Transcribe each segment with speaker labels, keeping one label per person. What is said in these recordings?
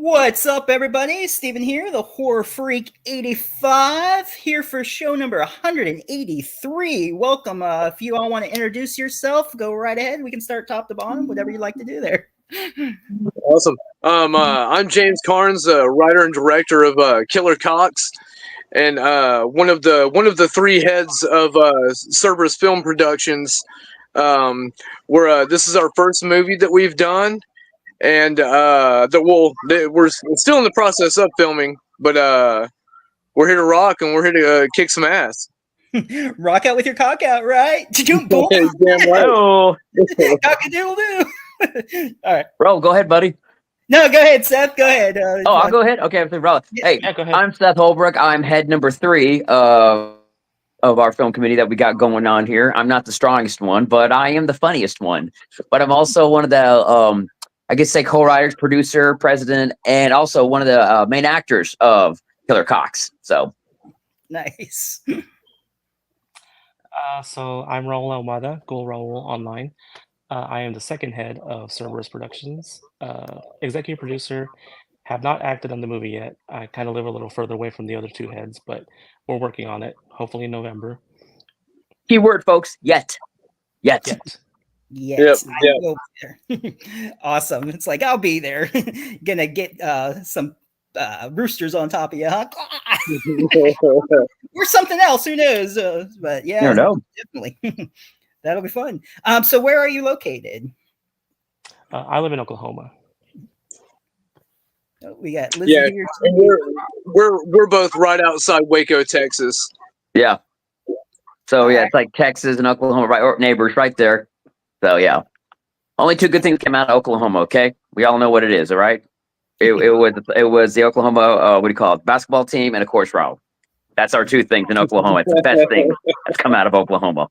Speaker 1: What's up, everybody? Steven here, the Horror Freak 85, here for show number 183. Welcome. If you all want to introduce yourself, go right ahead. We can start top to bottom, whatever you'd like to do there.
Speaker 2: Awesome. I'm James Carnes, writer and director of Killer Cox, and one of the three heads of Cerberus Film Productions. This is our first movie that we've done, and we're still in the process of filming, but we're here to rock and we're here to kick some ass.
Speaker 1: Rock out with your cock out, right? Damn
Speaker 2: right.
Speaker 1: Cock-a-doodle-doo. All right.
Speaker 3: Bro, go ahead, buddy.
Speaker 1: No, go ahead, Seth. Go ahead.
Speaker 3: I'll go ahead. Okay, bro. Hey,
Speaker 4: go ahead.
Speaker 3: I'm Seth Holbrook. I'm head number 3 of our film committee that we got going on here. I'm not the strongest one, but I am the funniest one. But I'm also one of the, I guess, say co-writers, producer, president, and also one of the main actors of Killer Cox. So
Speaker 1: nice.
Speaker 4: So I'm Raul Almada, Gul Raul online. I am the second head of Cerberus Productions, executive producer. Have not acted on the movie yet. I kind of live a little further away from the other two heads, but we're working on it. Hopefully in November.
Speaker 3: Keyword, folks. Yet.
Speaker 1: Yes.
Speaker 2: Yep.
Speaker 1: I will be there. Awesome. It's like, I'll be there. Gonna get some roosters on top of you, huh? Or something else. Who knows? But yeah,
Speaker 3: never know.
Speaker 1: Definitely. That'll be fun. So where are you located?
Speaker 4: I live in Oklahoma.
Speaker 1: Oh, we got Lizzie here.
Speaker 2: And we're both right outside Waco, Texas.
Speaker 3: Yeah. So yeah, it's like Texas and Oklahoma, right, or neighbors, right there. So yeah, only two good things came out of Oklahoma. Okay, we all know what it is. All right, it was the Oklahoma what do you call it, basketball team, and of course Raul. That's our two things in Oklahoma. It's the best thing that's come out of Oklahoma.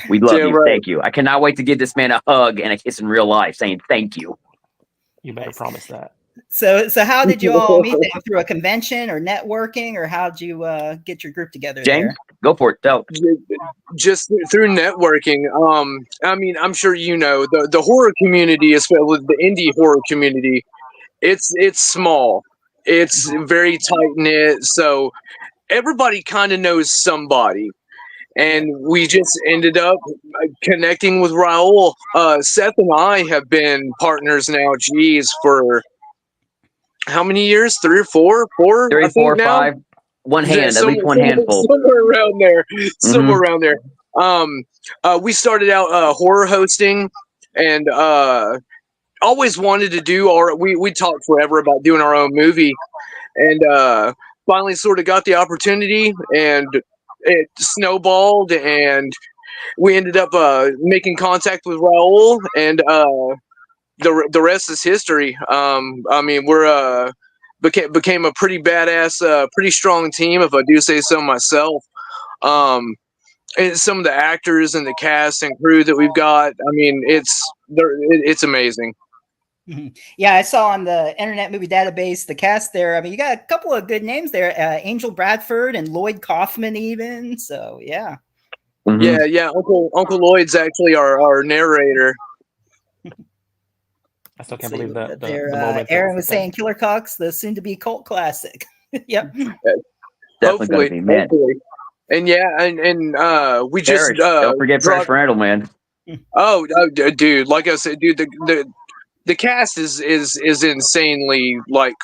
Speaker 3: We love you.
Speaker 2: Right.
Speaker 3: Thank you. I cannot wait to give this man a hug and a kiss in real life, saying thank you.
Speaker 4: You better promise that.
Speaker 1: So how did you all meet them? Through a convention or networking, or how did you get your group together?
Speaker 3: James, go for it. Tell.
Speaker 2: Just through networking. I mean, I'm sure you know the horror community, especially the indie horror community. It's small. It's very tight knit. So everybody kind of knows somebody. And we just ended up connecting with Raul. Seth and I have been partners now, for how many years? 3 or 4? 4?
Speaker 3: 3, 4, 5. One hand, at least one handful.
Speaker 2: Somewhere around there. Somewhere around there. We started out horror hosting, and always wanted to do we talked forever about doing our own movie, and finally sort of got the opportunity, and it snowballed, and we ended up making contact with Raul, and the rest is history. I mean, we're became a pretty badass, pretty strong team, if I do say so myself. And some of the actors and the cast and crew that we've got, I mean, it's amazing.
Speaker 1: Yeah, I saw on the Internet Movie Database the cast there. I mean, you got a couple of good names there, Angel Bradford and Lloyd Kaufman, even. So yeah.
Speaker 2: Yeah. Uncle Lloyd's actually our narrator.
Speaker 4: I still can't believe the moment.
Speaker 1: Aaron was saying Killer Cox, the soon-to-be cult classic. Yep.
Speaker 2: Hopefully. And yeah, and we just
Speaker 3: don't forget Fresh Randall, man.
Speaker 2: Oh, dude, like I said, dude, the cast is insanely like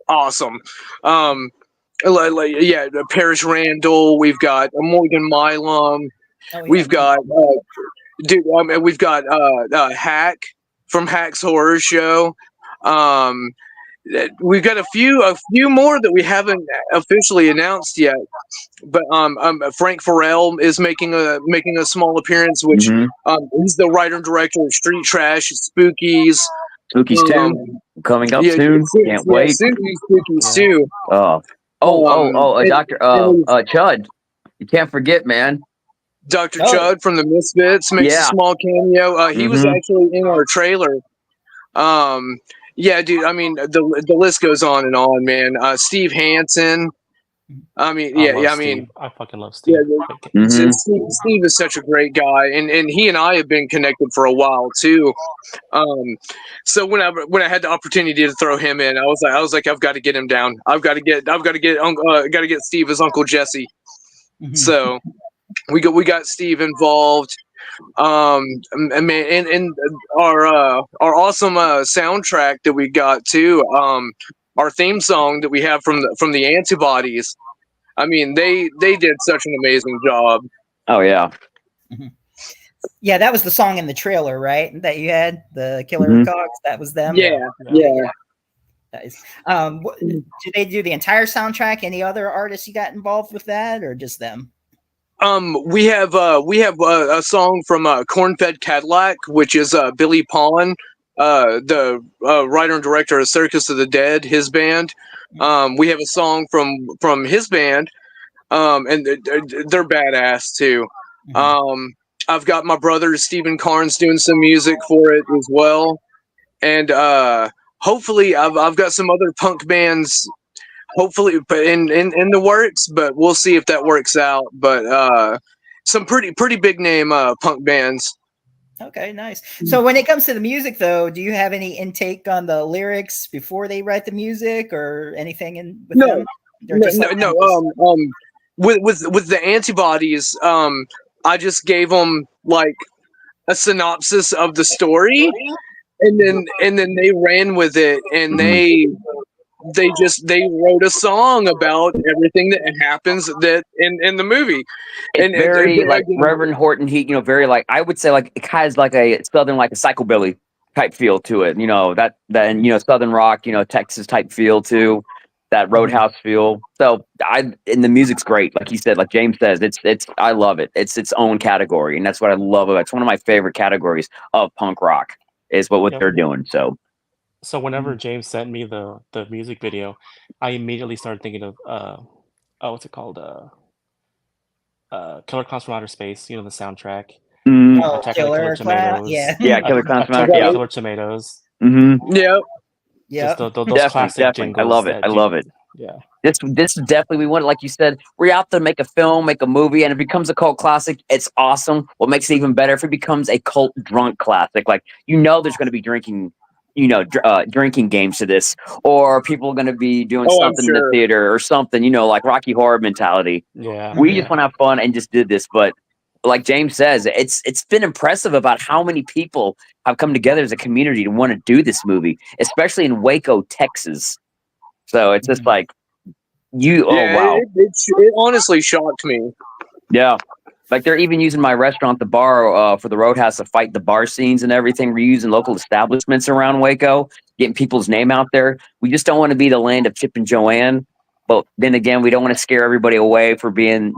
Speaker 2: awesome. Parrish Randall, we've got Morgan Milam, we've got we've got Hack from Hack's Horror Show. We've got a few more that we haven't officially announced yet, but Frank Farrell is making a small appearance, which he's the writer and director of Street Trash, Spookies
Speaker 3: 2 coming up soon. Can't wait.
Speaker 2: Spookies 2.
Speaker 3: Dr. Chud, you can't forget, man.
Speaker 2: Dr. Chud from the Misfits makes a small cameo. He was actually in our trailer. Yeah, dude. I mean, the list goes on and on, man. Steve Hansen, I mean,
Speaker 4: I
Speaker 2: yeah,
Speaker 4: love
Speaker 2: yeah. I
Speaker 4: Steve.
Speaker 2: mean,
Speaker 4: I fucking love Steve.
Speaker 2: yeah. Steve is such a great guy, and he and I have been connected for a while too. So when I had the opportunity to throw him in, I was like, I've got to get him down. I've got to get Steve as Uncle Jesse. So we got Steve involved. And our awesome soundtrack that we got too. Our theme song that we have from the Antibodies. I mean, they did such an amazing job.
Speaker 3: Oh yeah.
Speaker 1: Yeah, that was the song in the trailer, right? That you had the Killer Cogs. That was them.
Speaker 2: Yeah.
Speaker 1: Nice. Do they do the entire soundtrack? Any other artists you got involved with that, or just them?
Speaker 2: We have a song from Cornfed Cadillac, which is Billy Pawn, the writer and director of Circus of the Dead, his band. We have a song from his band, and they're badass too. I've got my brother Stephen Carnes doing some music for it as well, and hopefully I've got some other punk bands. Hopefully, but in the works, but we'll see if that works out. But some pretty big name punk bands.
Speaker 1: Okay, nice. So when it comes to the music, though, do you have any intake on the lyrics before they write the music or anything in with them?
Speaker 2: With the Antibodies, I just gave them like a synopsis of the story, and then they ran with it, and they wrote a song about everything that happens that in the movie.
Speaker 3: It's very like Reverend Horton Heat, very like I would say like it has like a southern like a psychobilly type feel to it. That southern rock, Texas type feel too. That Roadhouse feel. So and the music's great. Like you said, like James says, it's I love it. It's its own category, and that's what I love about it. It's one of my favorite categories of punk rock is what they're doing.
Speaker 4: So whenever James sent me the music video, I immediately started thinking of what's it called? Killer Clowns from Outer Space, the soundtrack. Attack of the Killer Tomatoes.
Speaker 1: Yeah,
Speaker 3: Killer Clowns from
Speaker 4: Attack of the Killer Tomatoes.
Speaker 2: Yeah.
Speaker 4: Those classic jingles.
Speaker 3: I love it. I love it.
Speaker 4: Yeah.
Speaker 3: This is definitely, we want, like you said, we're out to make a film, make a movie, and it becomes a cult classic. It's awesome. What makes it even better if it becomes a cult drunk classic? Like, there's going to be drinking games to this, or people are going to be doing something in the theater or something, like Rocky Horror mentality.
Speaker 4: Yeah.
Speaker 3: We just want to have fun and just did this. But like James says, it's been impressive about how many people have come together as a community to want to do this movie, especially in Waco, Texas. So it's just like wow.
Speaker 2: It honestly shocked me.
Speaker 3: Yeah. Like they're even using my restaurant, the bar, for the Roadhouse to fight the bar scenes and everything. We're using local establishments around Waco, getting people's name out there. We just don't want to be the land of Chip and Joanne. But then again, we don't want to scare everybody away for being,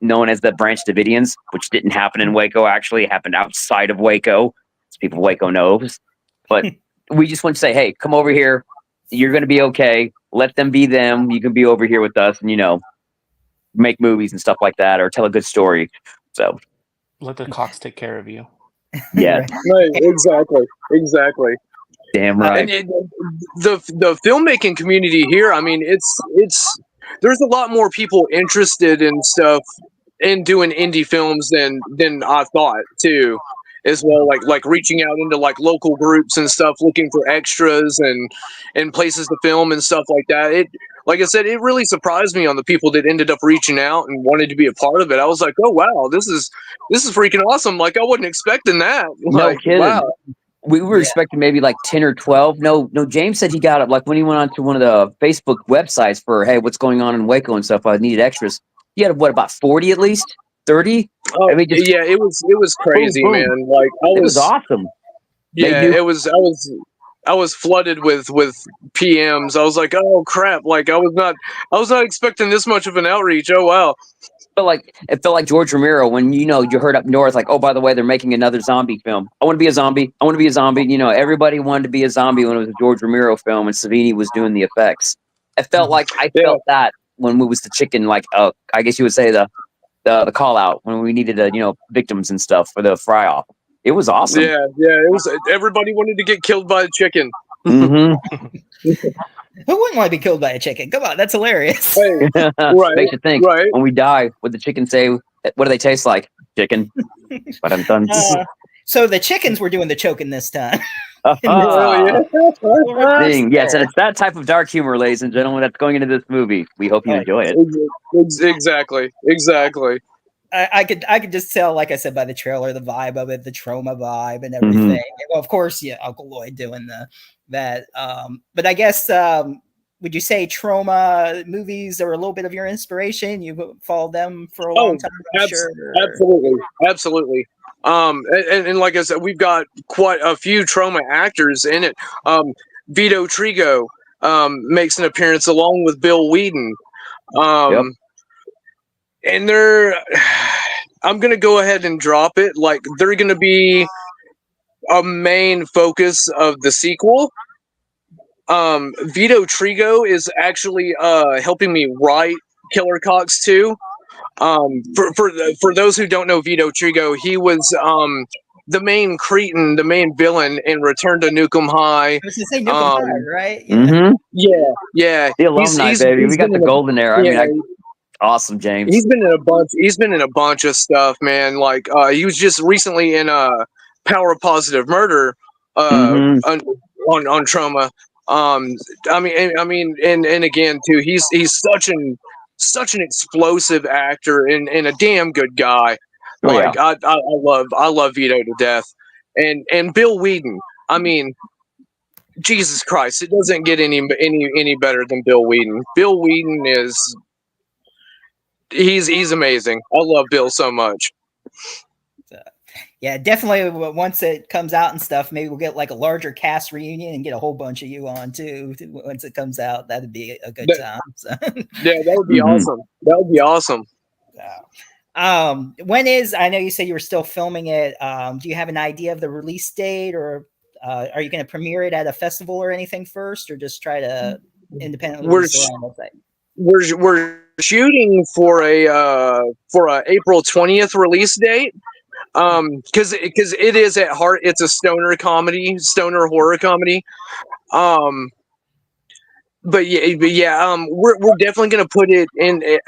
Speaker 3: known as the Branch Davidians, which didn't happen in Waco. Actually, it happened outside of Waco. As people Waco knows. But we just want to say, hey, come over here. You're going to be okay. Let them be them. You can be over here with us and, make movies and stuff like that, or tell a good story. So
Speaker 4: let the cocks take care of you.
Speaker 3: Yeah.
Speaker 2: Right, exactly.
Speaker 3: Damn right.
Speaker 2: And the filmmaking community here, I mean, it's there's a lot more people interested in stuff in doing indie films than I thought too, as well. Like reaching out into like local groups and stuff, looking for extras and places to film and stuff like that. Like I said, it really surprised me on the people that ended up reaching out and wanted to be a part of it. I was like, oh wow, this is freaking awesome. Like I wasn't expecting that.
Speaker 3: No
Speaker 2: like,
Speaker 3: kidding.
Speaker 2: Wow.
Speaker 3: We were expecting maybe like 10 or 12. No, James said he got it like when he went on to one of the Facebook websites for, hey, what's going on in Waco and stuff. I needed extras. He had about 40 at least? 30?
Speaker 2: Oh, yeah, it was crazy, boom. Man. Like
Speaker 3: it was awesome.
Speaker 2: Yeah, it was. I was flooded with PMs. I was like, oh crap! Like I was not expecting this much of an outreach. Oh wow!
Speaker 3: It felt like George Romero when you heard up north, like, oh, by the way, they're making another zombie film. I want to be a zombie. Everybody wanted to be a zombie when it was a George Romero film and Savini was doing the effects. It felt like I felt that when we was the chicken, like I guess you would say the call out when we needed victims and stuff for the fry off. It was awesome.
Speaker 2: Yeah, it was. Everybody wanted to get killed by a chicken.
Speaker 3: Mm-hmm.
Speaker 1: Who wouldn't want to be killed by a chicken? Come on, that's hilarious.
Speaker 2: Hey,
Speaker 3: Makes you think.
Speaker 2: right.
Speaker 3: When we die, would the chicken say, "What do they taste like?" Chicken. But I'm done.
Speaker 1: So the chickens were doing the choking this time.
Speaker 2: Hell yeah.
Speaker 3: Ding. Yes, and it's that type of dark humor, ladies and gentlemen, that's going into this movie. We hope you enjoy it.
Speaker 2: Exactly.
Speaker 1: I could just tell, like I said, by the trailer, the vibe of it, the trauma vibe, and everything. Well, of course, yeah, Uncle Lloyd doing that. But I guess would you say trauma movies are a little bit of your inspiration? You followed them for a long time, I'm sure.
Speaker 2: Absolutely. And like I said, we've got quite a few trauma actors in it. Vito Trigo makes an appearance along with Bill Whedon. And I'm going to go ahead and drop it. Like, they're going to be a main focus of the sequel. Vito Trigo is actually helping me write Killer Cox 2. For those who don't know Vito Trigo, he was the main cretin, the main villain in Return to Nukem High.
Speaker 1: I was gonna say Nukem High, right? Yeah.
Speaker 2: Yeah.
Speaker 3: The alumni, baby. We got the golden era.
Speaker 2: Yeah,
Speaker 3: I mean, awesome, James.
Speaker 2: He's been in a bunch of stuff, man. Like he was just recently in Power of Positive Murder on Trauma. I mean, and again too, he's such an explosive actor and a damn good guy. Like I love Vito to death, and Bill Whedon. I mean, Jesus Christ, it doesn't get any better than Bill Whedon. Bill Whedon is he's amazing. I love Bill so much.
Speaker 1: Yeah, definitely. Once it comes out and stuff, maybe we'll get like a larger cast reunion and get a whole bunch of you on too. Once it comes out, that'd be a good time. So.
Speaker 2: Yeah, that would be awesome. That would be awesome.
Speaker 1: When is? I know you said you were still filming it. Do you have an idea of the release date, or are you going to premiere it at a festival or anything first, or just try to independently release it on the website?
Speaker 2: We're shooting for a April 20th release date. Because it is at heart, it's a stoner horror comedy. But yeah, we're definitely gonna put it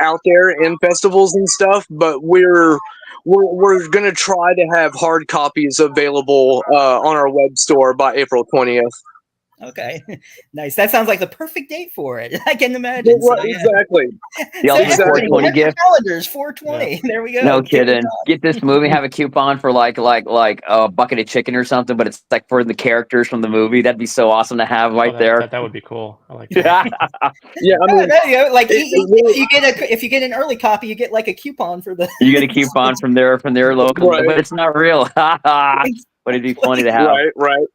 Speaker 2: out there in festivals and stuff. But we're gonna try to have hard copies available on our web store by April 20th.
Speaker 1: Okay, nice. That sounds like the perfect date for it. I can imagine.
Speaker 2: So, yeah. Exactly.
Speaker 3: The ultimate 420 gift.
Speaker 1: Calendars 420. Yeah. There we go.
Speaker 3: No kidding. Get this movie. Have a coupon for like a bucket of chicken or something, but it's like for the characters from the movie. That'd be so awesome to have there.
Speaker 4: That would be cool. I like that.
Speaker 2: Yeah, I mean,
Speaker 1: like if you get an early copy, you get like a coupon for the.
Speaker 3: You get a coupon from their local, right. But it's not real. But it'd be funny to have.
Speaker 2: Right.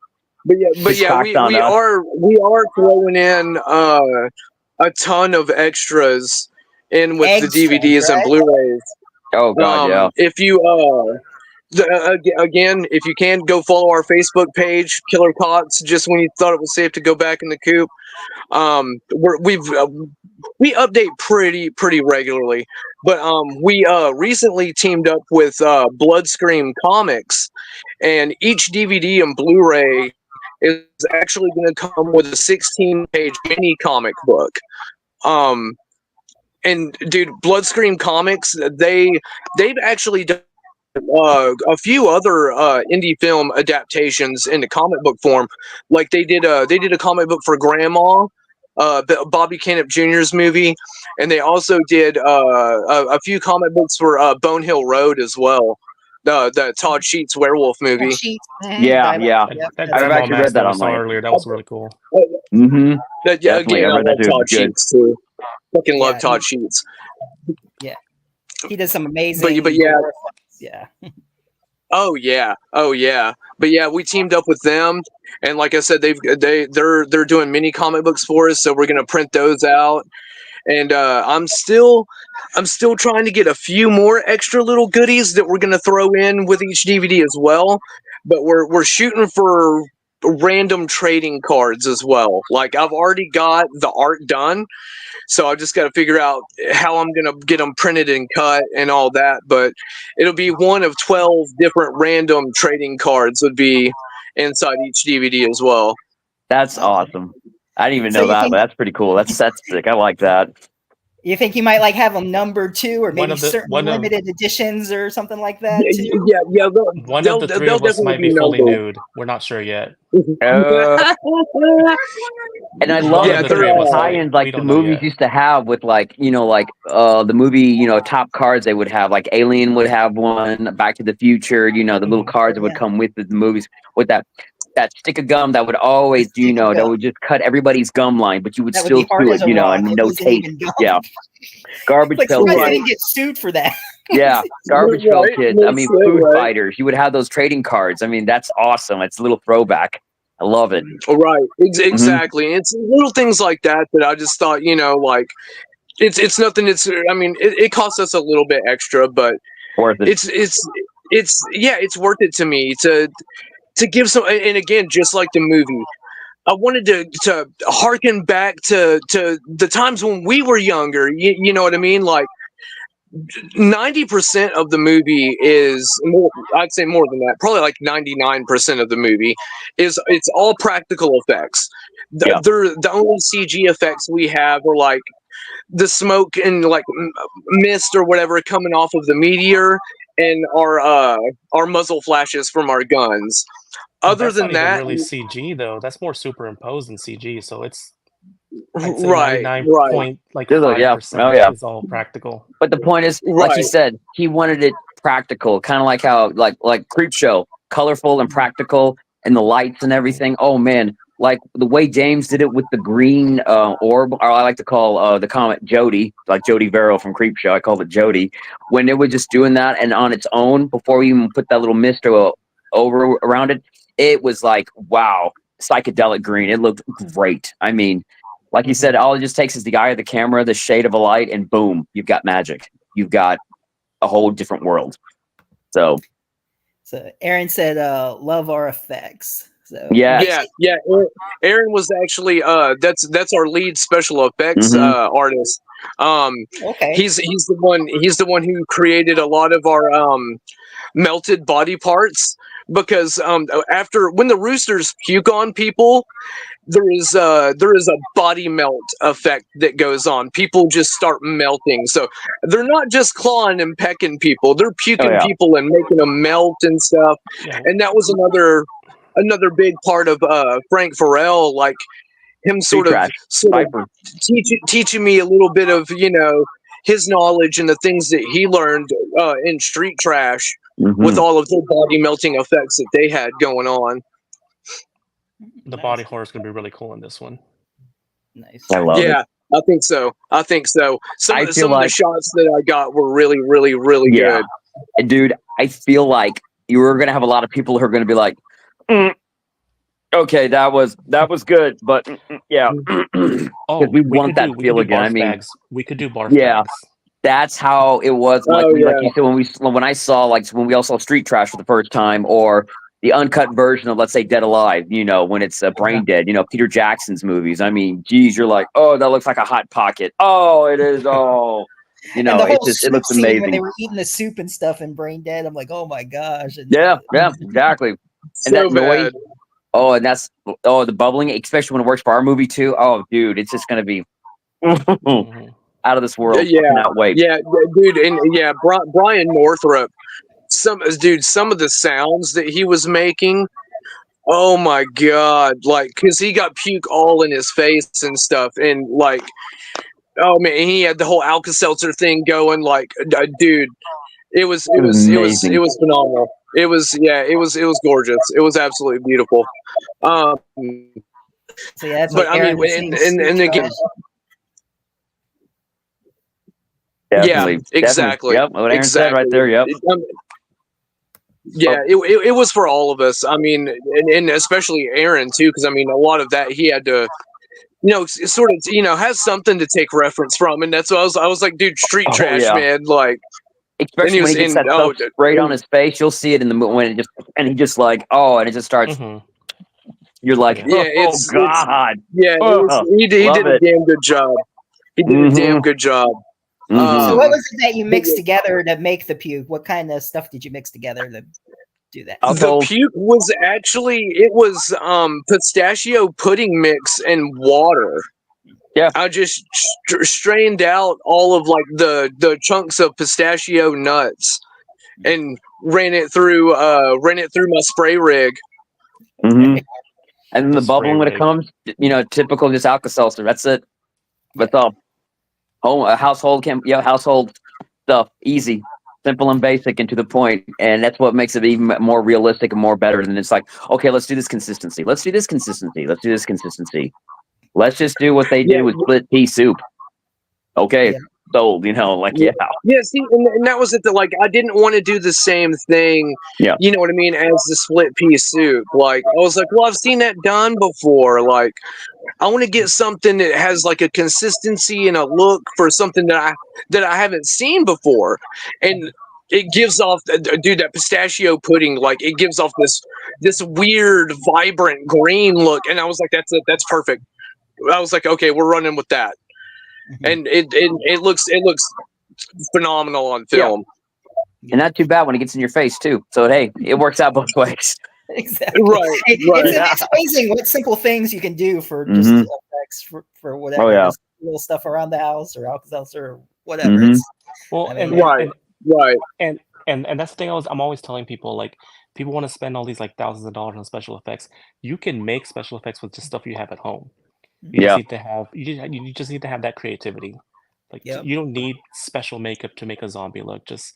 Speaker 2: But yeah, we are throwing in a ton of extras in with the DVDs and Blu-rays.
Speaker 3: Oh god, yeah.
Speaker 2: If you again, if you can, go follow our Facebook page, Killer Cots. Just when you thought it was safe to go back in the coop, we update pretty regularly. But we recently teamed up with Bloodscream Comics, and each DVD and Blu-ray is actually going to come with a 16-page mini comic book. And dude, Bloodscream Comics, they've actually done a few other indie film adaptations into comic book form. Like they did a comic book for Grandma, Bobby Kennett Jr.'s movie, and they also did a few comic books for Bone Hill Road as well. The Todd Sheets werewolf movie.
Speaker 3: Yeah. I've actually read that online
Speaker 4: earlier. That was really cool.
Speaker 3: Mm-hmm.
Speaker 2: Yeah, again, I love Todd Sheets too. Fucking love Todd Sheets.
Speaker 1: Yeah, he does some amazing.
Speaker 2: But yeah.
Speaker 1: Yeah.
Speaker 2: Oh yeah. But yeah, we teamed up with them, and like I said, they're doing mini comic books for us, so we're gonna print those out. And I'm still trying to get a few more extra little goodies that we're gonna throw in with each DVD as well. But we're shooting for random trading cards as well. Like I've already got the art done, so I just got to figure out how I'm gonna get them printed and cut and all that. But it'll be one of 12 different random trading cards would be inside each DVD as well.
Speaker 3: That's awesome. I didn't even
Speaker 1: So
Speaker 3: know
Speaker 1: you
Speaker 3: that,
Speaker 1: think-
Speaker 3: but that's pretty cool. That's sick. I like that.
Speaker 1: You think you might like have them numbered too, or
Speaker 4: One
Speaker 1: maybe
Speaker 4: of the-
Speaker 1: certain
Speaker 4: one of-
Speaker 1: limited editions or something like that too?
Speaker 2: Yeah.
Speaker 4: One of the three of us might be fully nude. We're not sure yet.
Speaker 3: And I
Speaker 4: One
Speaker 3: love
Speaker 2: Yeah,
Speaker 3: the
Speaker 2: they're
Speaker 3: different
Speaker 2: all-
Speaker 3: tie-ins
Speaker 4: we
Speaker 3: like the
Speaker 4: don't know
Speaker 3: movies
Speaker 4: yet.
Speaker 3: used to have with like, the movie, top cards they would have, like Alien would have one, Back to the Future, the little cards that would
Speaker 1: Yeah.
Speaker 3: come with the movies with that stick of gum that would always,
Speaker 1: Stick of
Speaker 3: that
Speaker 1: gum.
Speaker 3: would just cut everybody's gum line, but you would
Speaker 1: That would
Speaker 3: still
Speaker 1: be hard
Speaker 3: chew
Speaker 1: as
Speaker 3: it,
Speaker 1: a rock.
Speaker 3: and
Speaker 1: It
Speaker 3: no
Speaker 1: wasn't
Speaker 3: taste.
Speaker 1: even gum.
Speaker 3: Yeah. Garbage
Speaker 1: Like
Speaker 3: Pail
Speaker 1: surprised they
Speaker 3: Kids.
Speaker 1: didn't get sued for that.
Speaker 3: Yeah, Garbage Pail
Speaker 2: Right,
Speaker 3: Kids. I mean,
Speaker 2: that's
Speaker 3: Food
Speaker 2: right.
Speaker 3: Fighters. You would have those trading cards. I mean, that's awesome. It's a little throwback. I love it.
Speaker 2: Right, exactly. It's little things like that that I just thought, like it's nothing. I mean, it costs us a little bit extra, but
Speaker 3: Worth it.
Speaker 2: it's worth it to me to give some. And again, just like the movie, I wanted to harken back to the times when we were younger. You know what I mean? Like 90% of the movie is more. I'd say more than that. Probably like 99% of the movie it's all practical effects.
Speaker 3: Yeah.
Speaker 2: The only CG effects we have are like the smoke and like mist or whatever coming off of the meteor and our muzzle flashes from our guns. Other
Speaker 4: That's
Speaker 2: than
Speaker 4: not
Speaker 2: that,
Speaker 4: even really CG though. That's more superimposed than CG. So it's I'd say
Speaker 2: right.
Speaker 4: 99.5%
Speaker 3: Oh, yeah.
Speaker 4: is all practical.
Speaker 3: But the point is, like he
Speaker 2: Right.
Speaker 3: said, he wanted it practical, kind of like how like Creep Show, colorful and practical, and the lights and everything. Oh man, like the way James did it with the green orb, or I like to call the comet Jody, like Jody Vero from Creep Show. I called it Jody. When they were just doing that and on its own, before we even put that little mist over around it, it was like wow, psychedelic green. It looked great. I mean. Like you said, all it just takes is the eye of the camera, the shade of a light, and boom, you've got magic. You've got a whole different world. So
Speaker 1: Aaron said, "Love our effects." So
Speaker 3: yeah,
Speaker 2: Yeah. Aaron was actually that's our lead special effects
Speaker 3: Mhm.
Speaker 2: artist.
Speaker 1: Okay.
Speaker 2: He's the one who created a lot of our melted body parts because after when the roosters puke on people, there is a body melt effect that goes on. People just start melting. So they're not just clawing and pecking people; they're puking
Speaker 3: yeah.
Speaker 2: people and making them melt and stuff.
Speaker 4: Yeah.
Speaker 2: And that was another big part of Frank Farrell, like him sort of
Speaker 3: Viper.
Speaker 2: teaching me a little bit of his knowledge and the things that he learned in Street Trash with all of the body melting effects that they had going on.
Speaker 4: The body horror is going to be really cool in this one.
Speaker 1: Nice.
Speaker 3: I love it.
Speaker 2: I think so. Some
Speaker 3: I
Speaker 2: of
Speaker 3: feel
Speaker 2: the
Speaker 3: like-
Speaker 2: shots that I got were really, really, really
Speaker 3: Yeah.
Speaker 2: good.
Speaker 3: And dude, I feel like you were gonna have a lot of people who are gonna be like, okay, that was good, but yeah.
Speaker 4: Oh,
Speaker 3: we want that feel again. I mean,
Speaker 4: we could do barf
Speaker 3: Yeah.
Speaker 4: bags.
Speaker 3: that's how it was. Like,
Speaker 2: Oh,
Speaker 3: like
Speaker 2: yeah.
Speaker 3: you said, when I saw, like, when we all saw Street Trash for the first time, or the uncut version of, let's say, Dead Alive, when it's Brain Dead, Peter Jackson's movies. I mean, geez, you're like, oh, that looks like a hot pocket. Oh, it is. Oh,
Speaker 1: And the whole
Speaker 3: it
Speaker 1: soup
Speaker 3: looks
Speaker 1: scene when
Speaker 3: amazing.
Speaker 1: they were eating the soup and stuff in Brain Dead, I'm like, oh my gosh. And
Speaker 3: Yeah, exactly. And
Speaker 2: So
Speaker 3: that noise.
Speaker 2: bad.
Speaker 3: Oh, and the bubbling, especially when it works for our movie too. Oh, dude, it's just gonna be out of this world.
Speaker 2: Yeah.
Speaker 3: Cannot wait.
Speaker 2: Yeah, dude, and Brian Northrup. Some of the sounds that he was making. Oh my god! Like, cause he got puke all in his face and stuff, and like, oh man, he had the whole Alka-Seltzer thing going. Like, dude, it was
Speaker 3: amazing.
Speaker 2: phenomenal. It was gorgeous. It was absolutely beautiful.
Speaker 1: so yeah, that's
Speaker 2: But
Speaker 1: what
Speaker 2: I
Speaker 1: Aaron
Speaker 2: mean,
Speaker 1: was saying,
Speaker 2: and
Speaker 1: Street
Speaker 2: again,
Speaker 1: Trash.
Speaker 3: Definitely.
Speaker 2: exactly.
Speaker 3: Yep. What Aaron said right there. Yep.
Speaker 2: It was for all of us. I mean, and especially Aaron too, because I mean, a lot of that he had to, sort of, has something to take reference from, and that's what I was like, dude, Street
Speaker 3: Oh,
Speaker 2: Trash,
Speaker 3: yeah.
Speaker 2: man, like.
Speaker 3: Especially when he gets that stuff sprayed on his face, you'll see it in the when he just like, oh, and it just starts. You're like, oh god.
Speaker 2: He did a damn good job. He did a damn good job.
Speaker 1: So what was it that you mixed together to make the puke? What kind of stuff did you mix together? do that.
Speaker 2: The puke was actually pistachio pudding mix and water.
Speaker 3: Yeah.
Speaker 2: I just strained out all of like the chunks of pistachio nuts and ran it through my spray rig.
Speaker 3: Mm-hmm. And then the
Speaker 4: Just
Speaker 3: bubbling when it
Speaker 4: rig.
Speaker 3: comes, typical just Alka-Seltzer. That's it. That's all. Household stuff, easy, simple and basic, and to the point. And that's what makes it even more realistic and more better than it's like, okay, let's do this consistency. Let's do this consistency. Let's do this consistency. Let's just do what they did with split pea soup. Okay, sold.
Speaker 2: Yeah, see, and that was it. Like, I didn't want to do the same thing.
Speaker 3: Yeah.
Speaker 2: You know what I mean? As the split pea soup. Like, I was like, well, I've seen that done before. Like, I want to get something that has like a consistency and a look for something that I haven't seen before, and it gives off, dude, that pistachio pudding. Like, it gives off this weird, vibrant green look, and I was like, that's it. That's perfect. I was like, okay, we're running with that. And it looks phenomenal on film.
Speaker 3: And not too bad when it gets in your face too. So hey, it works out both ways.
Speaker 1: Exactly.
Speaker 2: Right.
Speaker 1: It's amazing what simple things you can do for just effects for whatever.
Speaker 3: Oh, yeah.
Speaker 1: Just little stuff around the house or Alka-Seltzer or whatever.
Speaker 4: Well,
Speaker 2: right.
Speaker 4: And that's the thing I'm always telling people, like, people want to spend all these like thousands of dollars on special effects. You can make special effects with just stuff you have at home. You just need to have you just need to have that creativity. Like, you don't need special makeup to make a zombie look. Just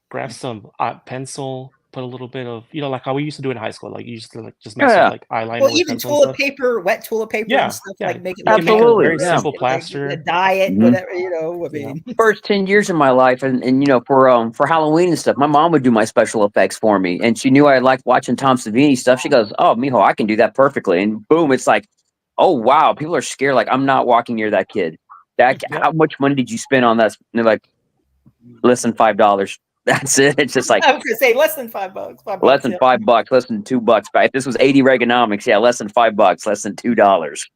Speaker 4: grab some pencil, put a little bit of, like how we used to do in high school. Like, you used to like just mess with like eyeliner with
Speaker 1: even
Speaker 4: pencil
Speaker 1: toilet paper, wet toilet paper and stuff, like make it
Speaker 4: look
Speaker 3: absolutely
Speaker 4: very simple plaster.
Speaker 1: Like, dye it, whatever, I mean.
Speaker 3: First 10 years of my life, and for Halloween and stuff, my mom would do my special effects for me, and she knew I liked watching Tom Savini stuff. She goes, "Oh, mijo, I can do that perfectly," and boom, it's like, oh wow, people are scared. Like, I'm not walking near that kid. How much money did you spend on that? And they're like, less than $5. That's it. It's just like,
Speaker 1: I was gonna say less than $5.
Speaker 3: Less than $5, less than $2. But if this was 80 Reaganomics, less than $5, less than $2.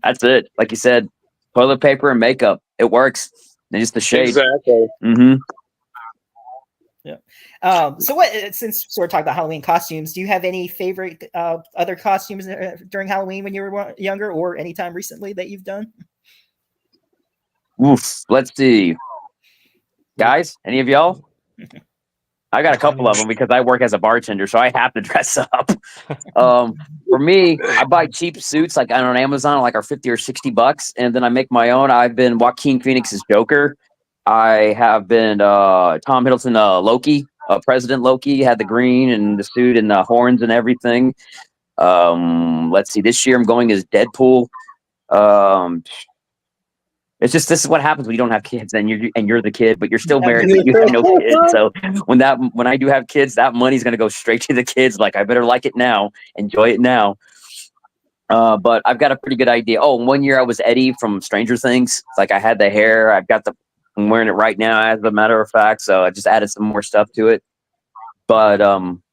Speaker 3: That's it. Like you said, toilet paper and makeup. It works. And just the shade.
Speaker 2: Exactly.
Speaker 3: Mm-hmm.
Speaker 1: Yeah. So since we're talking about Halloween costumes, do you have any favorite other costumes during Halloween when you were younger or anytime recently that you've done?
Speaker 3: Oof. Let's see. Guys, any of y'all? I got a couple of them because I work as a bartender, so I have to dress up. For me, I buy cheap suits like on Amazon, like are $50 or $60, and then I make my own. I've been Joaquin Phoenix's Joker. I have been Tom Hiddleston Loki. President Loki had the green and the suit and the horns and everything. Let's see. This year I'm going as Deadpool. It's just, this is what happens when you don't have kids and you're the kid, but you're still married, but you have no kids. So when I do have kids, that money's gonna go straight to the kids. Like, I better like it now, enjoy it now. But I've got a pretty good idea. Oh, one year I was Eddie from Stranger Things. Like, I had the hair. I'm wearing it right now, as a matter of fact. So I just added some more stuff to it. But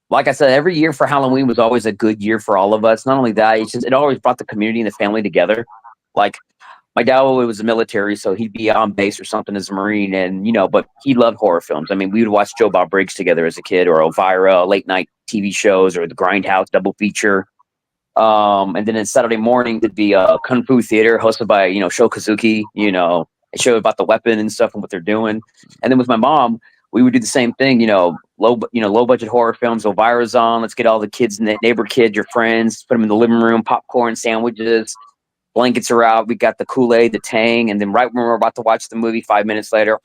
Speaker 3: like I said, every year for Halloween was always a good year for all of us. Not only that, it always brought the community and the family together. Like, my dad was the military, so he'd be on base or something as a Marine, and but he loved horror films. I mean, we would watch Joe Bob Briggs together as a kid, or Elvira, late night TV shows, or the Grindhouse double feature. And then on Saturday morning, there'd be a Kung Fu theater hosted by Sho Kazuki. A show about the weapon and stuff and what they're doing. And then with my mom, we would do the same thing. Low budget horror films. Elvira's on. Let's get all the kids, neighbor kids, your friends, put them in the living room, popcorn, sandwiches. Blankets are out. We got the Kool-Aid, the Tang, and then right when we're about to watch the movie, 5 minutes later,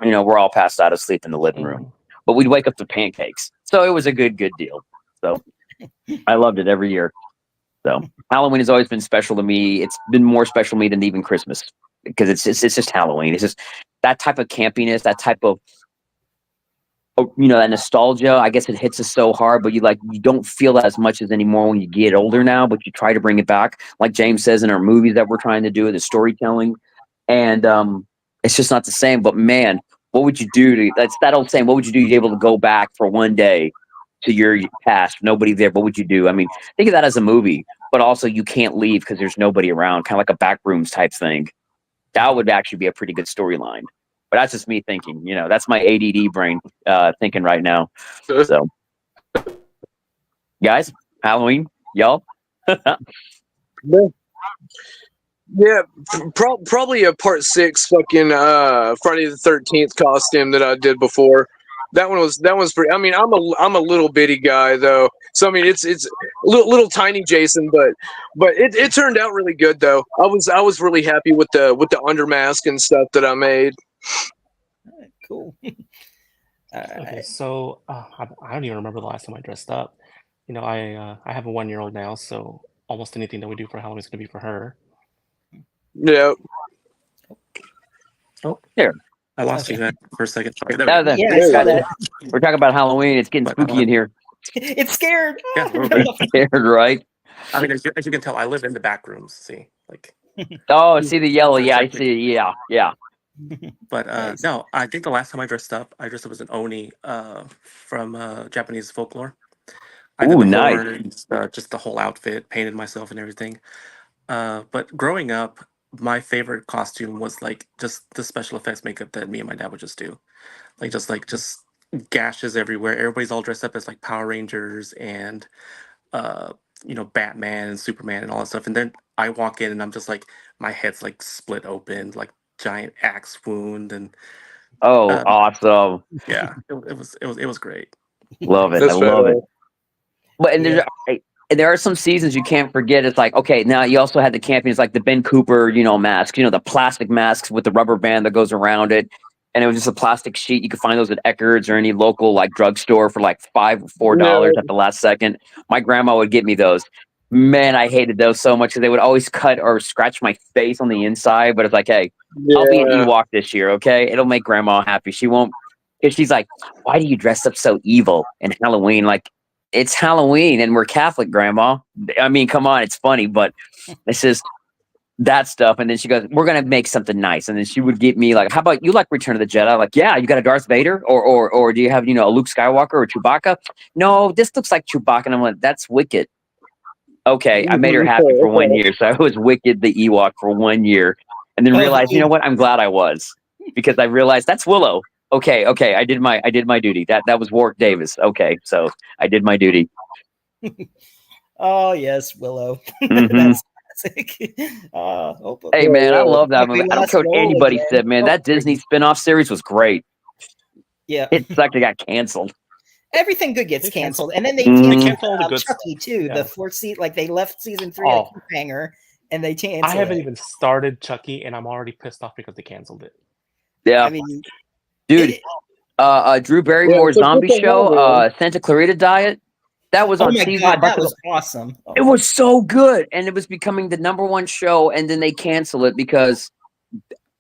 Speaker 3: we're all passed out asleep in the living room. But we'd wake up to pancakes, so it was a good deal. So I loved it every year. So Halloween has always been special to me. It's been more special to me than even Christmas, because it's just Halloween. It's just that type of campiness, that type of that nostalgia. I guess it hits us so hard, but you don't feel that as much as anymore when you get older now, but you try to bring it back, like James says, in our movies that we're trying to do, the storytelling. And it's just not the same. But man, what would you do that's that old saying, what would you do to be able to go back for one day to your past, nobody there? What would you do? I mean, think of that as a movie, but also you can't leave because there's nobody around, kind of like a backrooms type thing. That would actually be a pretty good storyline. But that's just me thinking, that's my ADD brain thinking right now. So Guys, Halloween, y'all.
Speaker 2: Yeah, probably a part 6 fucking Friday the 13th costume that I did before. That one's pretty. I mean, I'm a little bitty guy though, so I mean it's little tiny Jason, but it turned out really good though. I was really happy with the under mask and stuff that I made.
Speaker 1: Cool.
Speaker 4: Okay, so I don't even remember the last time I dressed up. You know, I have a 1-year-old now, so almost anything that we do for Halloween is going to be for her.
Speaker 2: Yeah.
Speaker 4: Oh,
Speaker 3: Here.
Speaker 4: I lost you guys for a second. Okay, there
Speaker 3: Now
Speaker 4: we go.
Speaker 3: then,
Speaker 1: Yeah,
Speaker 3: we're talking about Halloween. It's getting
Speaker 4: But I don't
Speaker 3: spooky in here.
Speaker 1: it's scared.
Speaker 4: Yeah, a little bit.
Speaker 3: Scared, right?
Speaker 4: I mean, as you can tell, I live in the back rooms. See, like.
Speaker 3: Oh, see the yellow.
Speaker 4: So it's
Speaker 3: Yeah, I
Speaker 4: like-
Speaker 3: see. Yeah.
Speaker 4: But
Speaker 1: Nice.
Speaker 4: no, I think the last time I dressed up as an oni from Japanese folklore. I did
Speaker 3: Ooh,
Speaker 4: the
Speaker 3: nice.
Speaker 4: horns, just the whole outfit, painted myself and everything. But growing up, my favorite costume was like just the special effects makeup that me and my dad would just do, like just gashes everywhere. Everybody's all dressed up as like Power Rangers and you know, Batman and Superman and all that stuff. And then I walk in and I'm just like, my head's like split open, like giant axe wound, and
Speaker 3: Oh,
Speaker 4: Um,
Speaker 3: awesome.
Speaker 4: yeah, it was great.
Speaker 3: Love it.
Speaker 2: That's
Speaker 3: I love
Speaker 2: fair.
Speaker 3: it. But and there are some seasons you can't forget. It's like, okay, now you also had the camping. It's like the Ben Cooper, masks, the plastic masks with the rubber band that goes around it. And it was just a plastic sheet. You could find those at Eckerd's or any local like drugstore for like $5 or $4 at the last second. My grandma would get me those. Man, I hated those so much because they would always cut or scratch my face on the inside. But it's like, hey, I'll be an Ewok this year, okay? It'll make grandma happy. She won't, because she's like, why do you dress up so evil in Halloween? Like, it's Halloween and we're Catholic, grandma. I mean, come on, it's funny, but it's just that stuff. And then she goes, we're going to make something nice. And then she would get me like, how about you like Return of the Jedi? Like, yeah, you got a Darth Vader or do you have, a Luke Skywalker or Chewbacca? No, this looks like Chewbacca. And I'm like, that's wicked. Okay, I made her happy for 1 year. So I was Wicked the Ewok for 1 year. And then realized, you know what? I'm glad I was. Because I realized that's Willow. Okay, I did my duty. That was Warwick Davis. Okay, so I did my duty.
Speaker 1: Oh yes, Willow.
Speaker 3: Mhm.
Speaker 1: That's classic.
Speaker 3: Hey man, I love that movie. I don't care what anybody
Speaker 1: again.
Speaker 3: said, man. That Disney spin-off series was great.
Speaker 1: Yeah,
Speaker 3: It sucked it got canceled.
Speaker 1: everything good gets
Speaker 4: They
Speaker 1: canceled, and then they
Speaker 3: Mhm.
Speaker 4: They
Speaker 1: canceled
Speaker 4: canceled all the good
Speaker 1: Chucky too.
Speaker 4: yeah.
Speaker 1: The fourth seat, like they left season 3 at cliffhanger, and they canceled.
Speaker 4: I haven't
Speaker 1: it.
Speaker 4: even started Chucky, and I'm already pissed off because they canceled it.
Speaker 3: Yeah,
Speaker 1: I mean,
Speaker 3: dude. Drew Barrymore's
Speaker 2: so
Speaker 3: zombie
Speaker 2: what the hell,
Speaker 3: show,
Speaker 2: man?
Speaker 3: Santa Clarita Diet. That was
Speaker 1: oh
Speaker 3: on
Speaker 1: my
Speaker 3: season.
Speaker 1: god, that was awesome. Oh.
Speaker 3: It was so good, and it was becoming the #1 show, and then they cancel it because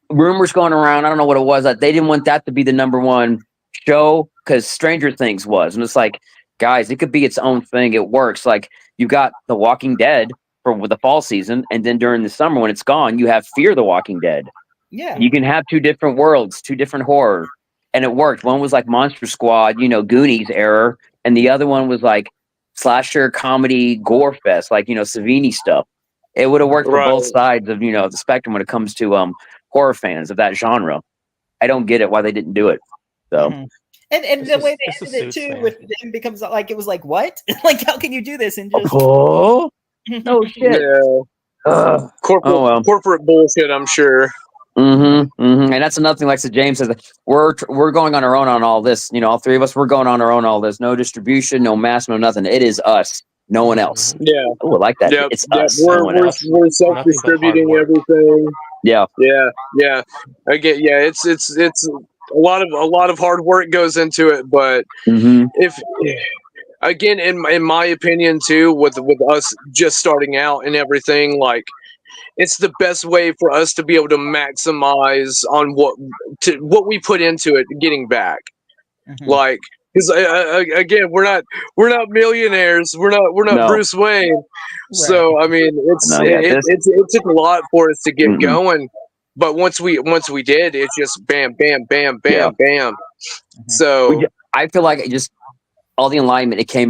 Speaker 3: rumors going around. I don't know what it was that they didn't want that to be the #1 show because Stranger Things was, and it's like, guys, it could be its own thing. It works. Like you got The Walking Dead for the fall season, and then during the summer when it's gone, you have Fear the Walking Dead.
Speaker 1: Yeah,
Speaker 3: You can have two different worlds, two different horror, and it worked. One was like Monster Squad, Goonies era, and the other one was like slasher comedy gore fest, like Savini stuff. It would have worked for both sides of the spectrum when it comes to horror fans of that genre. I don't get it why they didn't do it. So
Speaker 1: Mhm. And the way they ended it too, with them becomes like it was like what? Like how can you do this and just
Speaker 3: no shit.
Speaker 2: Yeah. Corporate bullshit, I'm sure.
Speaker 3: And that's another thing. Like James says, we're going on our own on all this. All three of us, we're going on our own. All this, no distribution, no mass, no nothing. It is us, no one else.
Speaker 2: Yeah.
Speaker 3: Oh, I like that.
Speaker 2: Yep.
Speaker 3: It's
Speaker 2: Yep.
Speaker 3: us. No one else.
Speaker 2: We're self-distributing everything.
Speaker 3: Yeah.
Speaker 2: Yeah. Again, yeah. It's a lot of hard work goes into it, but if again, in my opinion too, with us just starting out and everything, like it's the best way for us to be able to maximize on what we put into it, getting back. Like, because again, we're not millionaires. We're not Bruce Wayne. Right. So I mean, it took a lot for us to get going. But once we did, it's just bam, bam, bam, bam, bam. So
Speaker 3: I feel like it just all the alignment it came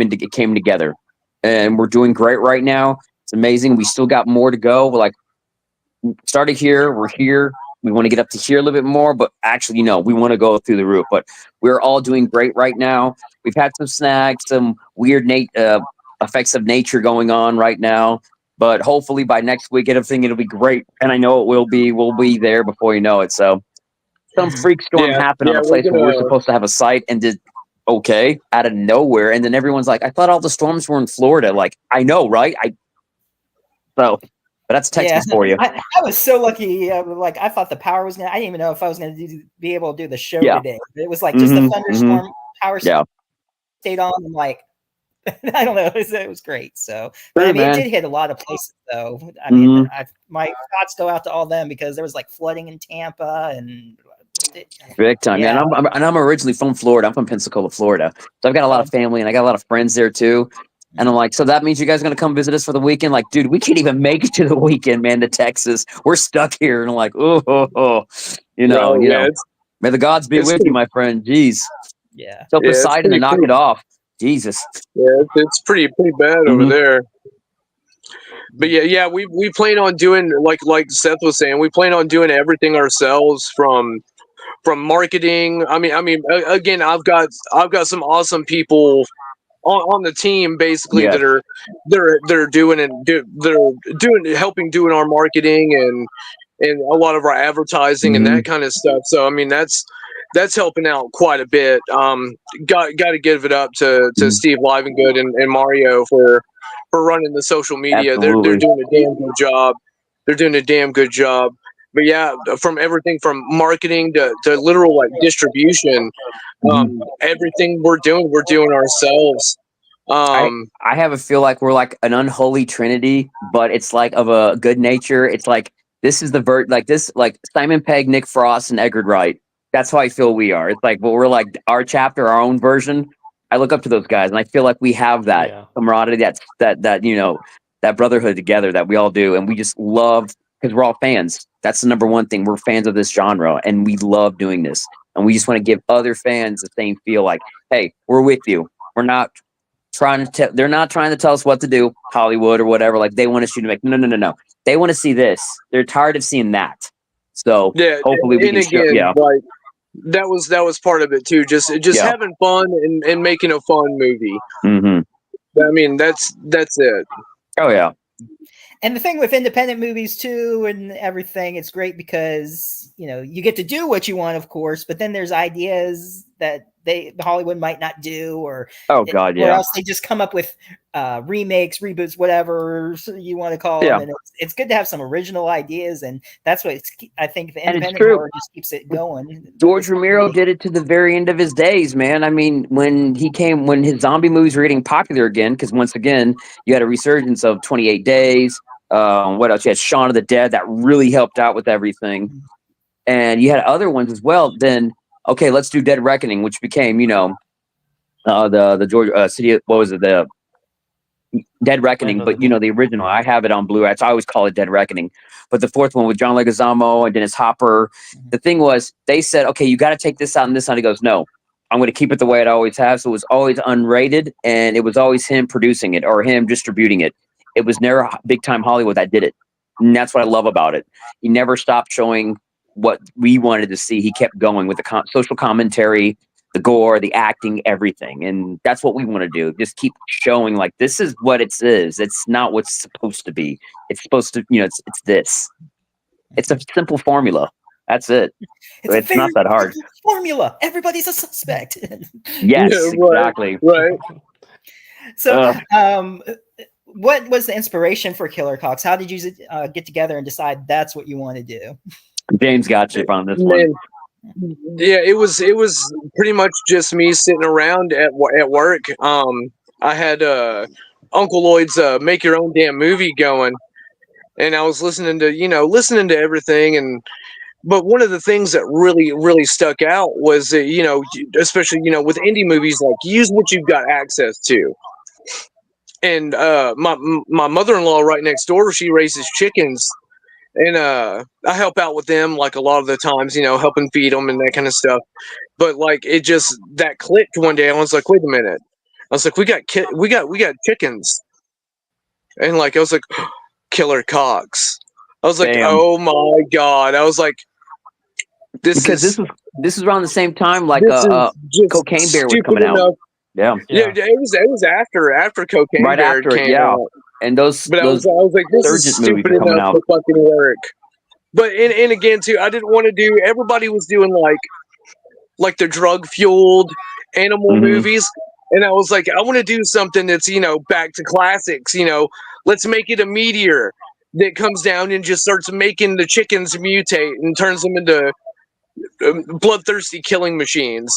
Speaker 3: together, and we're doing great right now. It's amazing. We still got more to go. We're like started here. We're here. We want to get up to here a little bit more, but actually, we want to go through the roof. But we're all doing great right now. We've had some snags, some weird effects of nature going on right now. But hopefully by next week, everything it'll be great, and I know it will be. We'll be there before you know it. So some freak storm happened on a place where we're supposed to have a site, and did okay out of nowhere, and then everyone's like, "I thought all the storms were in Florida." Like, I know, right? But that's Texas for you.
Speaker 1: I was so lucky. Like, I thought the power was gonna. I didn't even know if I was gonna be able to do the show today. It was like just a thunderstorm. Power stayed on. And like, I don't know. It was great. So, but I mean, it did hit a lot of places, though. I mean, my thoughts go out to all them because there was like flooding in Tampa and
Speaker 3: big time. Yeah, and I'm originally from Florida. I'm from Pensacola, Florida. So I've got a lot of family and I got a lot of friends there too. And I'm like, so that means you guys are going to come visit us for the weekend? Like, dude, we can't even make it to the weekend, man, to Texas. We're stuck here. And I'm like, you know, may the gods be with you, my friend. Jeez.
Speaker 1: Yeah.
Speaker 3: So Poseidon to knock it off. Jesus.
Speaker 2: Yeah, it's pretty bad over there. But yeah, we plan on doing like Seth was saying, we plan on doing everything ourselves from marketing. I mean, again, I've got some awesome people on the team basically that are they're doing helping doing our marketing and a lot of our advertising and that kind of stuff. So I mean that's helping out quite a bit. Got to give it up to Steve Livengood and Mario for running the social media. They're doing a damn good job. They're doing a damn good job. But yeah, from everything from marketing to literal like distribution, everything we're doing ourselves.
Speaker 3: I have a feel like we're like an unholy trinity, but it's like of a good nature. It's like this is like Simon Pegg, Nick Frost, and Edgar Wright. That's how I feel we are. It's like, well, we're like our chapter, our own version. I look up to those guys, and I feel like we have that camaraderie, that you know, that brotherhood together that we all do, and we just love because we're all fans. That's the number one thing. We're fans of this genre, and we love doing this, and we just want to give other fans the same feel. Like, hey, we're with you. We're not trying to. They're not trying to tell us what to do, Hollywood or whatever. Like they want us to make no. They want to see this. They're tired of seeing that. So hopefully we can show. Yeah.
Speaker 2: Like, that was part of it too. Just having fun and making a fun movie. I mean, that's it.
Speaker 3: Oh yeah.
Speaker 1: And the thing with independent movies too and everything, it's great because, you know, you get to do what you want, of course, but then there's ideas that Hollywood might not do, or or else they just come up with remakes, reboots, whatever you want to call them. And it's good to have some original ideas, and that's what I think the independent horror just keeps it going.
Speaker 3: George Romero did it to the very end of his days, man. I mean, when his zombie movies were getting popular again, because once again you had a resurgence of 28 Days. What else? You had Shaun of the Dead that really helped out with everything, and you had other ones as well. Then okay, let's do Dead Reckoning, which became, you know, the Georgia city. What was it? The Dead Reckoning, but you know the original. I have it on Blu-ray. I always call it Dead Reckoning. But the fourth one with John Leguizamo and Dennis Hopper. The thing was, they said, okay, you got to take this out and this out. He goes, no, I'm going to keep it the way it always has. So it was always unrated, and it was always him producing it or him distributing it. It was never big time Hollywood that did it, and that's what I love about it. He never stopped showing what we wanted to see. He kept going with the social commentary, the gore, the acting, everything. And that's what we want to do. Just keep showing like, this is what it is. It's not what's supposed to be. It's supposed to, you know, it's this. It's a simple formula. That's it. It's not that hard.
Speaker 1: Formula. Everybody's a suspect.
Speaker 3: Yes, exactly.
Speaker 2: Right.
Speaker 1: So, what was the inspiration for Killer Cox? How did you get together and decide that's what you want to do?
Speaker 3: James got you on this one.
Speaker 2: Yeah, it was pretty much just me sitting around at work. I had Uncle Lloyd's Make Your Own Damn Movie going, and I was listening to everything. But one of the things that really stuck out was especially with indie movies, like, use what you've got access to. And my mother-in-law right next door, she raises chickens. And I help out with them, like, a lot of the times, helping feed them and that kind of stuff. But like, it just that clicked one day. I was like, wait a minute. I was like, we got chickens, and like, I was like, Killer Cox. I was like, oh my god. I was like, this is around
Speaker 3: the same time like Cocaine Bear was coming out.
Speaker 2: Yeah, it was after Cocaine
Speaker 3: right
Speaker 2: Bear
Speaker 3: after it,
Speaker 2: came out.
Speaker 3: And those
Speaker 2: But I was like, this is
Speaker 3: Surgeon movies
Speaker 2: stupid
Speaker 3: coming
Speaker 2: enough
Speaker 3: out.
Speaker 2: to fucking work. But and again too, I didn't want to do. Everybody was doing like the drug fueled animal movies, and I was like, I want to do something that's back to classics. Let's make it a meteor that comes down and just starts making the chickens mutate and turns them into bloodthirsty killing machines.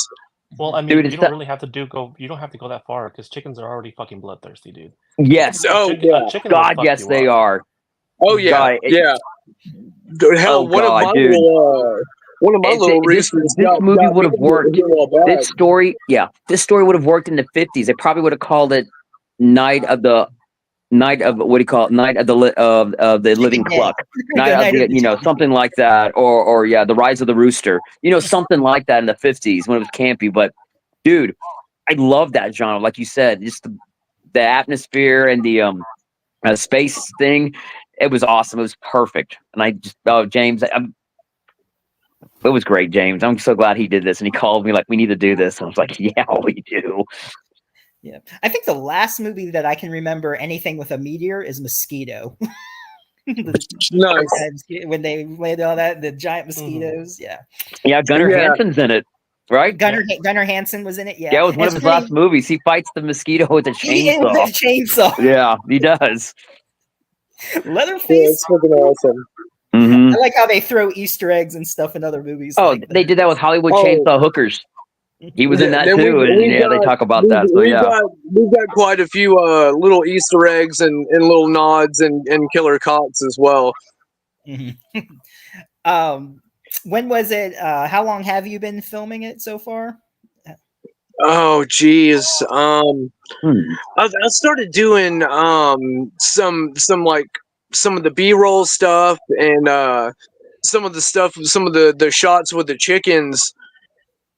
Speaker 4: Well, I mean,
Speaker 3: Dude,
Speaker 4: you don't really have to You don't have to go that far because chickens are already fucking bloodthirsty, dude.
Speaker 3: Yes.
Speaker 4: A chicken will
Speaker 3: God,
Speaker 4: fuck
Speaker 3: yes,
Speaker 4: you
Speaker 3: they
Speaker 4: up.
Speaker 3: are.
Speaker 2: Oh yeah,
Speaker 3: God,
Speaker 2: yeah. Hell,
Speaker 3: Oh, God, dude.
Speaker 2: One of my little roosters.
Speaker 3: This movie would have
Speaker 2: got
Speaker 3: worked. This story would have worked in the 50s. They probably would have called it Night of what do you call it? Night of the Living Cluck. Night of the something like that, or the Rise of the Rooster. Something like that in the 50s when it was campy. But dude, I love that genre. Like you said, just the atmosphere and the space thing. It was awesome. It was perfect. And I just, James, it was great, James. I'm so glad he did this. And he called me like, we need to do this. I was like, yeah, we do.
Speaker 1: Yeah. I think the last movie that I can remember anything with a meteor is Mosquito.
Speaker 2: Nice.
Speaker 1: When they laid all that, the giant mosquitoes. Yeah.
Speaker 3: Yeah, Gunnar Hansen's in it, right?
Speaker 1: Gunnar Hansen was in it. Yeah.
Speaker 3: Yeah, it was one of his last movies. He fights the mosquito with a chainsaw. Yeah, he does.
Speaker 1: Leatherface.
Speaker 2: Yeah, it's fucking awesome.
Speaker 1: I like how they throw Easter eggs and stuff in other movies.
Speaker 3: Oh, they did that with Hollywood Chainsaw Hookers. He was in that too, they talk about that. So
Speaker 2: we've got quite a few little Easter eggs and little nods and killer cots as well.
Speaker 1: When was it? How long have you been filming it so far?
Speaker 2: Oh, geez. I started doing some of the B-roll stuff and some of the shots with the chickens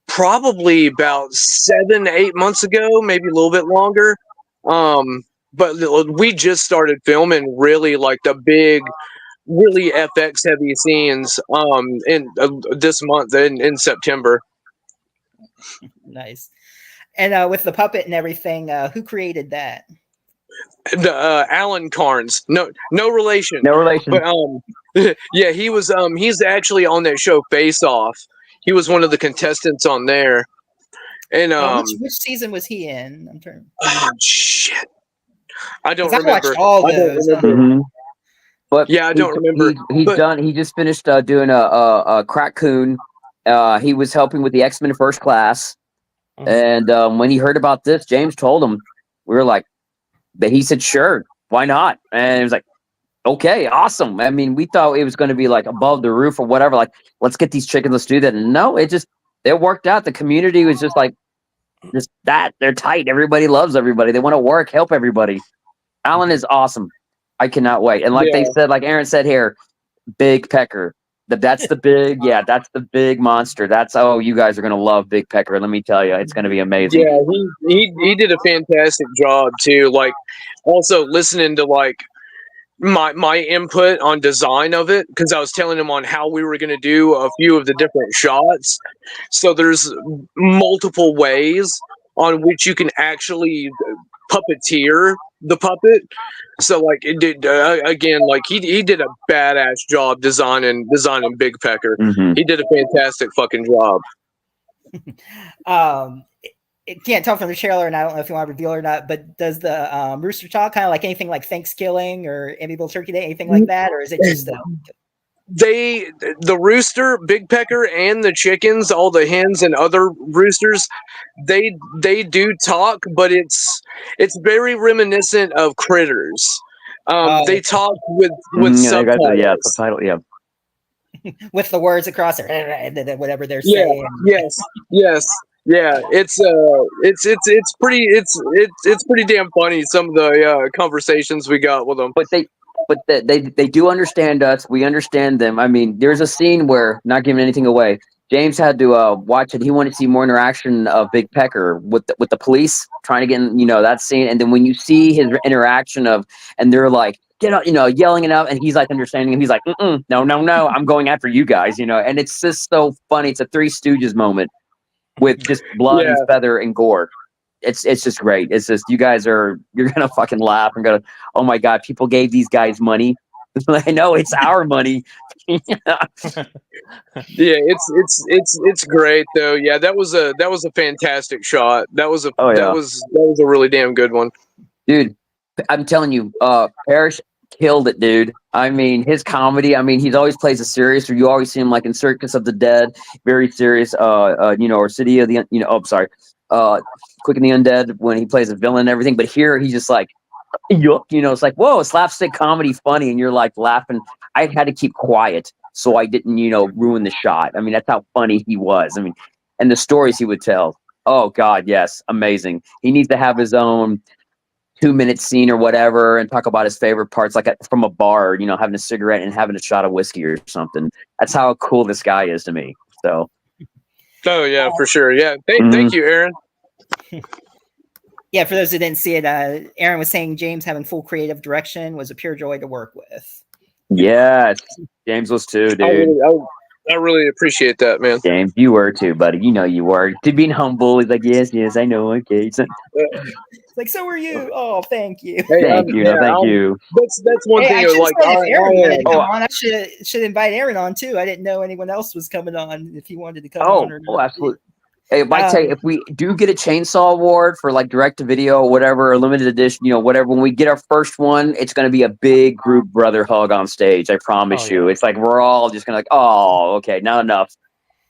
Speaker 2: probably about 7-8 months ago, maybe a little bit longer. But we just started filming really like the big, really FX heavy scenes in this month in September.
Speaker 1: Nice. And with the puppet and everything, who created that?
Speaker 2: The Alan Carnes, no relation, but yeah, he was he's actually on that show Face Off. He was one of the contestants on there. And
Speaker 1: which season was he in? I'm trying.
Speaker 2: Oh shit, I don't
Speaker 1: remember. I watched all those.
Speaker 3: But
Speaker 2: yeah, I don't remember.
Speaker 3: He just finished doing a Crackcoon. He was helping with the X-Men First Class, and when he heard about this, James told him. We were like, but he said, "Sure, why not?" And it was like, "Okay, awesome." I mean, we thought it was going to be like above the roof or whatever. Like, let's get these chickens, let's do that. And no, it worked out. The community was just like, they're tight. Everybody loves everybody. They want to work, help everybody. Alan is awesome. I cannot wait. And like they said, like Aaron said here, Big Pecker. That's the big monster. You guys are gonna love Big Pecker. Let me tell you, it's gonna be amazing.
Speaker 2: Yeah, he did a fantastic job too. Like, also listening to like my input on design of it, because I was telling him on how we were gonna do a few of the different shots. So there's multiple ways on which you can actually puppeteer the puppet. So like it did again, like he did a badass job designing Big Pecker. He did a fantastic fucking job.
Speaker 1: It can't tell from the trailer, and I don't know if you want to reveal or not, but does the rooster talk kind of like anything like Thanksgiving or Amiable Turkey Day, anything like that, or is it just
Speaker 2: the rooster, Big Pecker, and the chickens, all the hens and other roosters, they do talk, but it's very reminiscent of Critters. They talk with subtitles.
Speaker 3: Subtitle,
Speaker 1: with the words across there, whatever they're saying.
Speaker 2: Yes. Yeah, it's pretty damn funny, some of the conversations we got with them.
Speaker 3: But they do understand us. We understand them. I mean, there's a scene where, not giving anything away, James had to watch it. He wanted to see more interaction of Big Pecker with the police, trying to get in, that scene. And then when you see his interaction and they're like, get up, yelling it out, and he's like understanding, and he's like, no, I'm going after you guys, and it's just so funny. It's a Three Stooges moment with just blood and feather and gore. it's just great. It's just you're gonna fucking laugh and go, oh my god, people gave these guys money. I know it's our money.
Speaker 2: Yeah, it's great though. Yeah, that was a fantastic shot. That was a really damn good one,
Speaker 3: dude. I'm telling you, Parrish killed it, dude. I mean, his comedy. I mean, he's always plays a serious, or you always see him like in Circus of the Dead, very serious. Or City of the, sorry, Quick and the Undead when he plays a villain and everything. But here he's just like, it's like, whoa, slapstick comedy, funny, and you're like laughing. I had to keep quiet so I didn't, ruin the shot. I mean, that's how funny he was. I mean, and the stories he would tell. Oh God, yes, amazing. He needs to have his own 2-minute scene or whatever and talk about his favorite parts, like from a bar, having a cigarette and having a shot of whiskey or something. That's how cool this guy is to me. So.
Speaker 2: Oh yeah, for sure. Yeah. Thank you, Aaron.
Speaker 1: Yeah, for those who didn't see it, Aaron was saying James having full creative direction was a pure joy to work with.
Speaker 3: Yes, James was too, dude.
Speaker 2: I really appreciate that, man.
Speaker 3: James, you were too, buddy. You were. To being humble, he's like, yes, I know. Okay.
Speaker 1: Like, so are you. Oh, thank you.
Speaker 2: Hey,
Speaker 3: thank you. Thank you.
Speaker 2: That's one thing.
Speaker 1: Like, if Aaron wanted to come on, I should invite Aaron on too. I didn't know anyone else was coming on. If he wanted to come on or not.
Speaker 3: Oh, absolutely. Hey, I tell you, if we do get a Chainsaw Award for like direct to video or whatever, or limited edition, whatever, when we get our first one, it's going to be a big group brother hug on stage. I promise you. It's like we're all just going to oh, okay, not enough.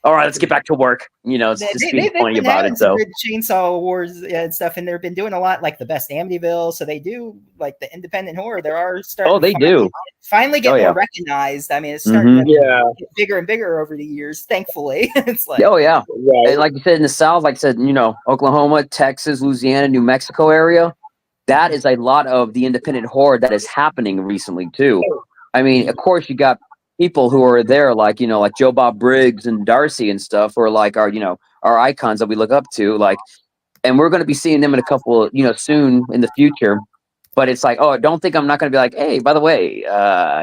Speaker 3: All right, let's get back to work. Just being funny about it. So
Speaker 1: Chainsaw Awards and stuff, and they've been doing a lot like the best Amityville. So they do like the independent horror. There are starting.
Speaker 3: Oh, they do
Speaker 1: finally get more recognized. I mean, it's starting to get bigger and bigger over the years. Thankfully, it's like
Speaker 3: right. And like you said in the South, like I said, Oklahoma, Texas, Louisiana, New Mexico area. That is a lot of the independent horror that is happening recently too. I mean, of course, you got people who are there, like like Joe Bob Briggs and Darcy and stuff, or like our our icons that we look up to, like, and we're going to be seeing them in a couple, soon in the future. But it's like, oh, don't think I'm not going to be like, hey, by the way,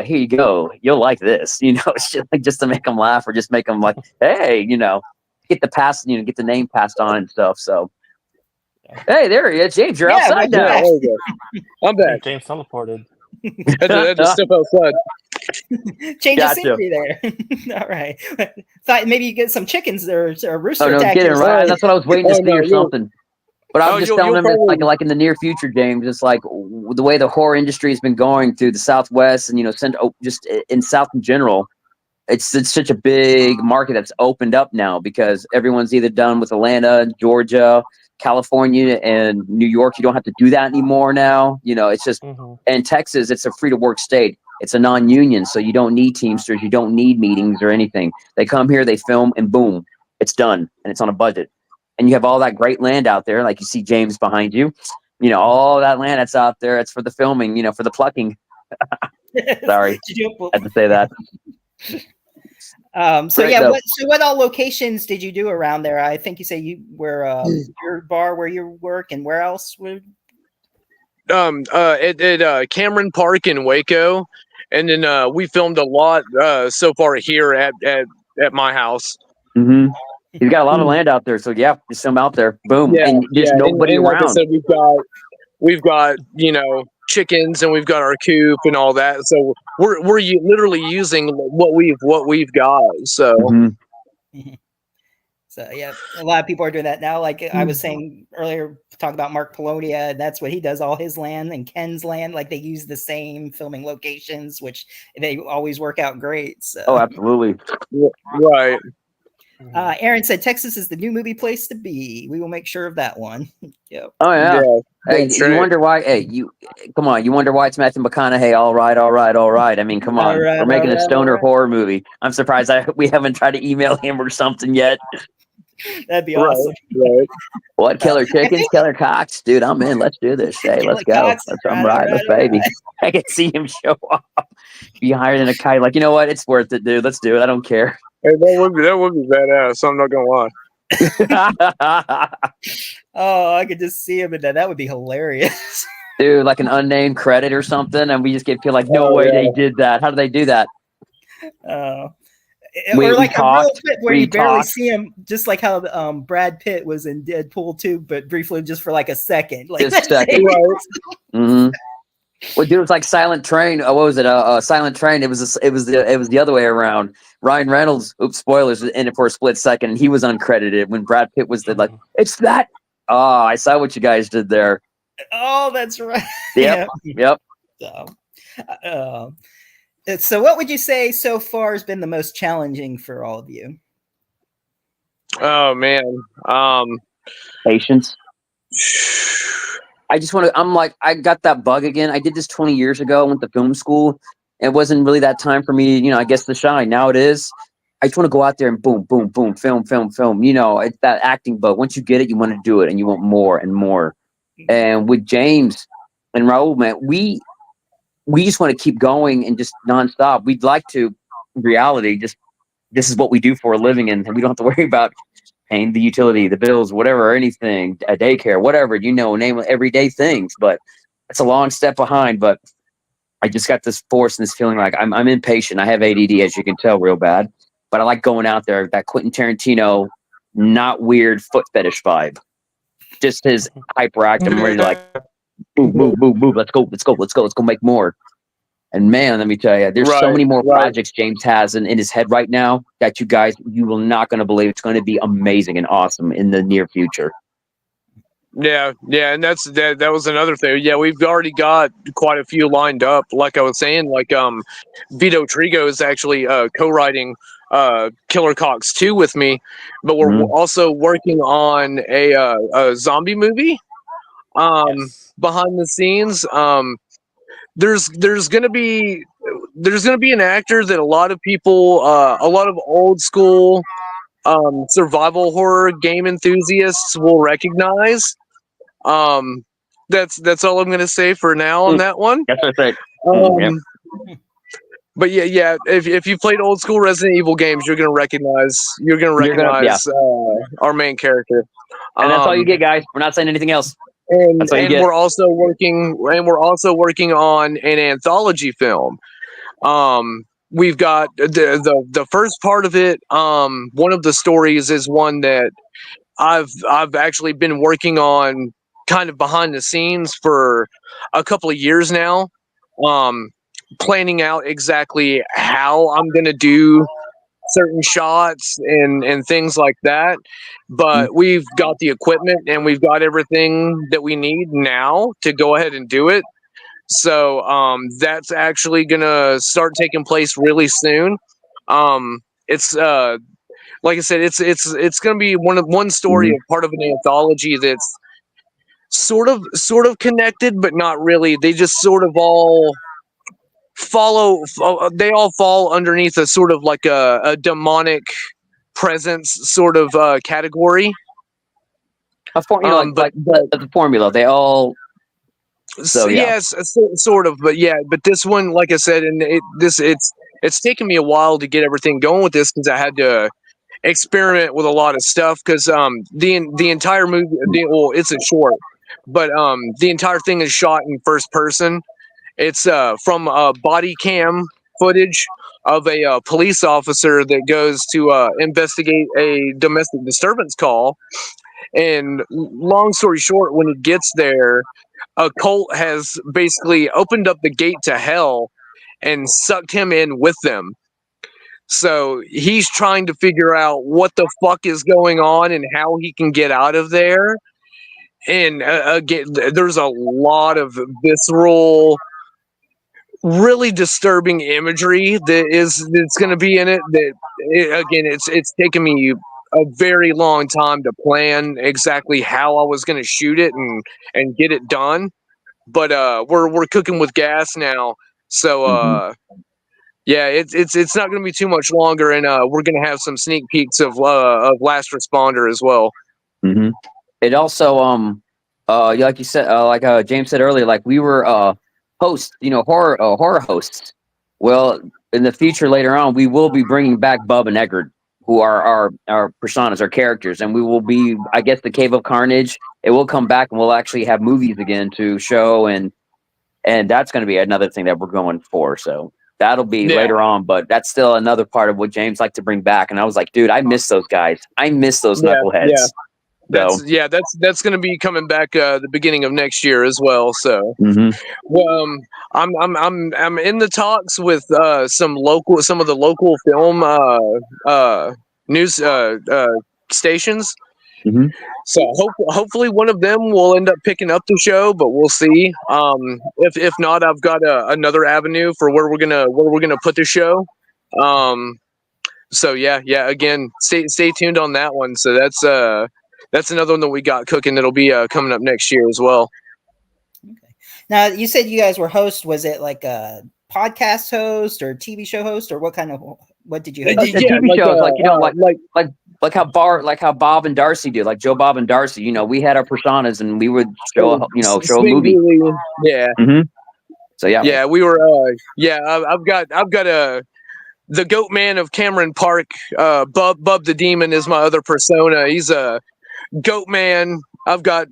Speaker 3: here you go, you'll like this, it's just like just to make them laugh or just make them like, hey, get the pass, get the name passed on and stuff. So, hey, there he is, James. You're outside now.
Speaker 2: There you go. I'm back.
Speaker 4: James teleported.
Speaker 2: I had to step outside.
Speaker 1: Change the scenery there. All right. Thought maybe you get some chickens or a rooster.
Speaker 3: Oh no, get it right. That's what I was waiting to see or something. But I was just telling them it's like in the near future, James. It's like the way the horror industry has been going through the Southwest and just in South in general. It's such a big market that's opened up now because everyone's either done with Atlanta, Georgia, California, and New York. You don't have to do that anymore now. It's just and Texas. It's a free to work state. It's a non-union, so you don't need Teamsters. You don't need meetings or anything. They come here, they film, and boom, it's done, and it's on a budget. And you have all that great land out there, like you see James behind you. All that land that's out there. It's for the filming, for the plucking. Sorry, I had to say that.
Speaker 1: What all locations did you do around there? I think you say you were your bar where you work, and where else would?
Speaker 2: At Cameron Park in Waco, and then we filmed a lot so far here at my house.
Speaker 3: Mm-hmm. He's got a lot of land out there, so yeah, just film out there. Boom, and there's nobody around. Like I said,
Speaker 2: we've got chickens, and we've got our coop and all that. So we're literally using what we've got. So.
Speaker 3: Mm-hmm.
Speaker 1: So yeah, a lot of people are doing that now. Like I was saying earlier, talking about Mark Polonia, that's what he does, all his land and Ken's land. Like they use the same filming locations, which they always work out great. So.
Speaker 3: Oh, absolutely.
Speaker 2: Right.
Speaker 1: Aaron said Texas is the new movie place to be. We will make sure of that one. Yep.
Speaker 3: Oh yeah. Hey, you wonder why? Hey, come on. You wonder why it's Matthew McConaughey? All right. I mean, come on. We're making a stoner horror movie. I'm surprised we haven't tried to email him or something yet.
Speaker 1: That'd be awesome.
Speaker 2: Right.
Speaker 3: What, killer chickens, killer cocks? Dude, I'm in. Let's do this. Hey, let's go. I'm riding this baby. I can see him show up. Be higher than a kite. Like, you know what? It's worth it, dude. Let's do it. I don't care.
Speaker 2: Hey, that would be badass. I'm not gonna lie.
Speaker 1: Oh, I could just see him in that. That would be hilarious.
Speaker 3: Dude, like an unnamed credit or something, and we just feel like, no way they did that. How do they do that?
Speaker 1: or like a real clip where you barely
Speaker 3: talked.
Speaker 1: see him, just like how Brad Pitt was in Deadpool 2, but briefly, just for like a second. Like
Speaker 3: Just a second. Mm-hmm. Well, dude, it was like Silent Train. What was it? Silent Train. It was the other way around. Ryan Reynolds. Oops, spoilers. Was in it for a split second, and he was uncredited when Brad Pitt was like, "It's that." Oh, I saw what you guys did there.
Speaker 1: Oh, that's right.
Speaker 3: Yep. Yep.
Speaker 1: So, what would you say so far has been the most challenging for all of you?
Speaker 2: Oh man,
Speaker 3: patience. I just want to. I'm like, I got that bug again. I did this 20 years ago. I went to film school. It wasn't really that time for me, I guess, to shine. Now it is. I just want to go out there and boom, boom, boom, film. It's that acting bug. Once you get it, you want to do it, and you want more and more. And with James and Raul, man, we just want to keep going and just nonstop. We'd like to, in reality, just this is what we do for a living, and we don't have to worry about paying the utility, the bills, whatever, anything, a daycare, whatever, name everyday things. But it's a long step behind. But I just got this force and this feeling like I'm impatient. I have ADD, as you can tell, real bad. But I like going out there, that Quentin Tarantino, not weird foot fetish vibe. Just his hyperactive, I'm ready to like, move, let's go make more. And man, let me tell you, there's so many more projects James has in his head right now that you will not going to believe. It's going to be amazing and awesome in the near future.
Speaker 2: Yeah, and that was another thing. Yeah, we've already got quite a few lined up. Like I was saying, like Vito Trigo is actually co-writing Killer Cox 2 with me, but we're also working on a zombie movie behind the scenes. There's gonna be an actor that a lot of people, a lot of old school survival horror game enthusiasts will recognize. That's all I'm gonna say for now on that one.
Speaker 3: That's what I say.
Speaker 2: But yeah, if you played old school Resident Evil games, you're gonna recognize our main character.
Speaker 3: And that's all you get, guys. We're not saying anything else.
Speaker 2: And we're also working on an anthology film. We've got the first part of it. One of the stories is one that I've actually been working on kind of behind the scenes for a couple of years now. Planning out exactly how I'm going to do certain shots and things like that. But we've got the equipment and we've got everything that we need now to go ahead and do it. So that's actually going to start taking place really soon. It's like I said, it's going to be one story of part of an anthology that's sort of connected, but not really. They just sort of all they all fall underneath a sort of like a demonic presence sort of category.
Speaker 3: Like the formula, they all. So yeah.
Speaker 2: Yes, sort of, but yeah, but this one, like I said, and it's taken me a while to get everything going with this because I had to experiment with a lot of stuff because the entire movie, it's a short, but the entire thing is shot in first person. It's from body cam footage of a police officer that goes to investigate a domestic disturbance call. And long story short, when he gets there, a cult has basically opened up the gate to hell and sucked him in with them. So he's trying to figure out what the fuck is going on and how he can get out of there. And again, there's a lot of visceral, really disturbing imagery that's going to be in it. It's taken me a very long time to plan exactly how I was going to shoot it and get it done. But we're cooking with gas now, so yeah, it's not going to be too much longer, and we're going to have some sneak peeks of Last Responder as well.
Speaker 3: Mm-hmm. It also like you said, like James said earlier, like we were hosts, horror hosts. Well, in the future later on, we will be bringing back Bub and Eggert, who are our personas, our characters, and we will be, I guess, the Cave of Carnage. It will come back, and we'll actually have movies again to show, and that's going to be another thing that we're going for. So That'll be later on, but that's still another part of what James liked to bring back. And I was like, dude, I miss those guys. I miss those knuckleheads.
Speaker 2: Yeah. That's going to be coming back the beginning of next year as well. So, well, I'm in the talks with some of the local film news stations. So hopefully one of them will end up picking up the show, but we'll see. If not, I've got another avenue for where we're gonna put the show. So yeah. Again, stay tuned on that one. So that's another one that we got cooking. That'll be coming up next year as well.
Speaker 1: Okay. Now you said you guys were hosts. Was it like a podcast host or TV show host, or what did you host?
Speaker 3: The TV shows, like how Bob and Darcy do, like Joe Bob and Darcy. You know, we had our personas and we would show a movie.
Speaker 2: Yeah.
Speaker 3: So yeah,
Speaker 2: we were. I've got the goat man of Cameron Park. Bub the Demon is my other persona. He's a goat man. I've got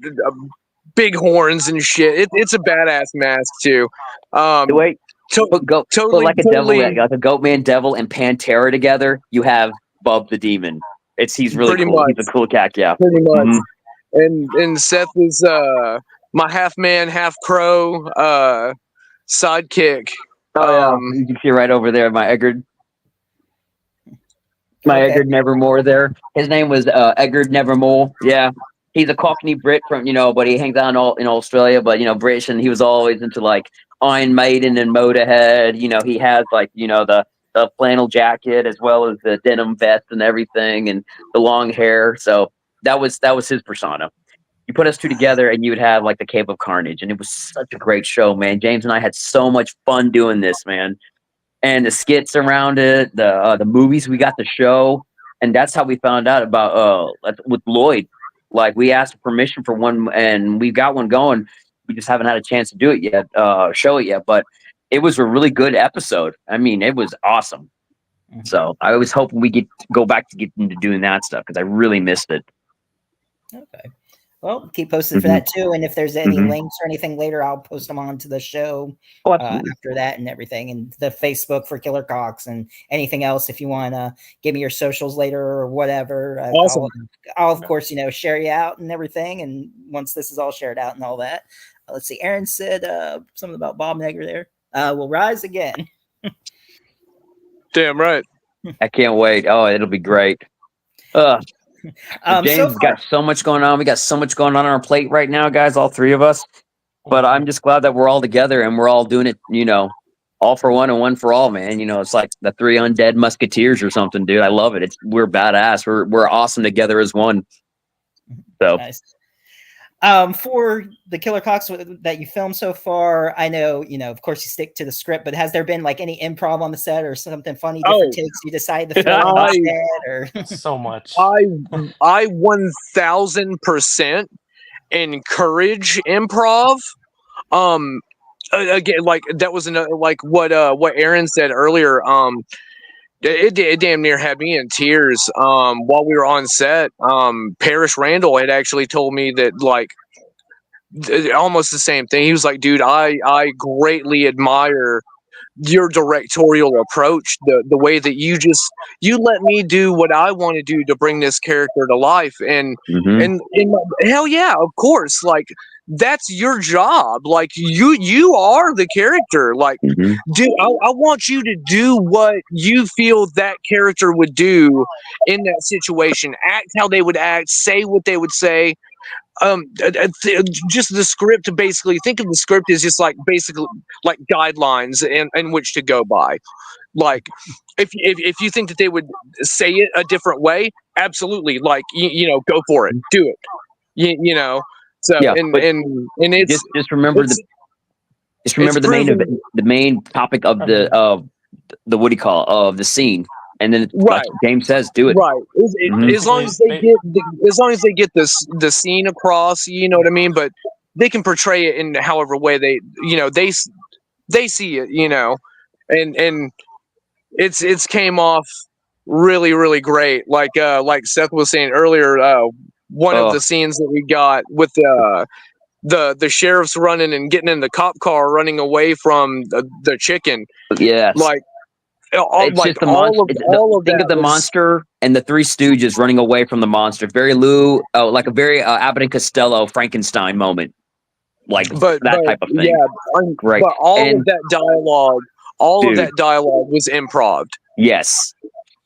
Speaker 2: big horns and shit. It's a badass mask too.
Speaker 3: Wait. Put like a devil, like a goat man, devil, and Pantera together. You have Bub the Demon. He's really
Speaker 2: pretty
Speaker 3: cool.
Speaker 2: Much.
Speaker 3: He's a cool cat, yeah.
Speaker 2: Pretty much. And Seth is my half man, half crow sidekick.
Speaker 3: You can see right over there, my Eggard. Eggard Nevermore there. His name was Eggard Nevermore. Yeah. He's a Cockney Brit from, but he hangs out in Australia, but, British, and he was always into like Iron Maiden and Motorhead. He has like, the flannel jacket as well as the denim vest and everything and the long hair. So that was his persona. You put us two together and you would have like the Cave of Carnage, and it was such a great show, man. James and I had so much fun doing this, man. And the skits around it, the movies we got to show, and that's how we found out about with Lloyd. Like, we asked permission for one, and we got one going. We just haven't had a chance to do it yet, show it yet. But it was a really good episode. I mean, it was awesome. So I was hoping we go back to get into doing that stuff because I really missed it.
Speaker 1: Okay. Well, keep posted for that too. And if there's any links or anything later, I'll post them onto the show after that and everything. And the Facebook for Killer Cox and anything else. If you want to give me your socials later or whatever,
Speaker 2: awesome.
Speaker 1: I'll of course, share you out and everything. And once this is all shared out and all that, let's see. Aaron said something about Bob Negger there. Will rise again.
Speaker 2: Damn right.
Speaker 3: I can't wait. Oh, it'll be great. James got so much going on. We got so much going on our plate right now, guys, all three of us. But I'm just glad that we're all together and we're all doing it, all for one and one for all, man. It's like the three undead musketeers or something, dude. I love it. We're badass. We're awesome together as one. So
Speaker 1: nice. For the Killer Cox that you filmed so far, I know, of course you stick to the script, but has there been like any improv on the set or something funny, different takes you decide to film instead, or
Speaker 4: so much?
Speaker 2: I 1000% encourage improv. Again, like that was another, like what Aaron said earlier. It damn near had me in tears while we were on set. Parrish Randall had actually told me that, like, almost the same thing. He was like, dude, I greatly admire your directorial approach, the way that you let me do what I want to do to bring this character to life. And hell yeah, of course, like, that's your job. Like, you are the character. Like, dude, I want you to do what you feel that character would do in that situation. Act how they would act, say what they would say. Just the script, basically, think of the script as just like basically like guidelines in which to go by. Like, if you think that they would say it a different way, absolutely, like, go for it, do it. So
Speaker 3: yeah,
Speaker 2: and it's
Speaker 3: just remember the main topic of the what do you call of the scene, and then like James says, do it
Speaker 2: right. As long as they get the scene across, you know what I mean. But they can portray it in however way they see it, and it's came off really, really great. Like Seth was saying earlier, one of the scenes that we got with the sheriff's running and getting in the cop car, running away from the chicken.
Speaker 3: Yes.
Speaker 2: Like,
Speaker 3: It's
Speaker 2: like
Speaker 3: just the
Speaker 2: all
Speaker 3: monster.
Speaker 2: of
Speaker 3: Think
Speaker 2: that
Speaker 3: of the
Speaker 2: was,
Speaker 3: monster and the Three Stooges running away from the monster. Very like a very Abbott and Costello Frankenstein moment, like
Speaker 2: but
Speaker 3: that type of thing.
Speaker 2: yeah,
Speaker 3: Right.
Speaker 2: but all
Speaker 3: And
Speaker 2: of that dialogue, was improv.
Speaker 3: yes.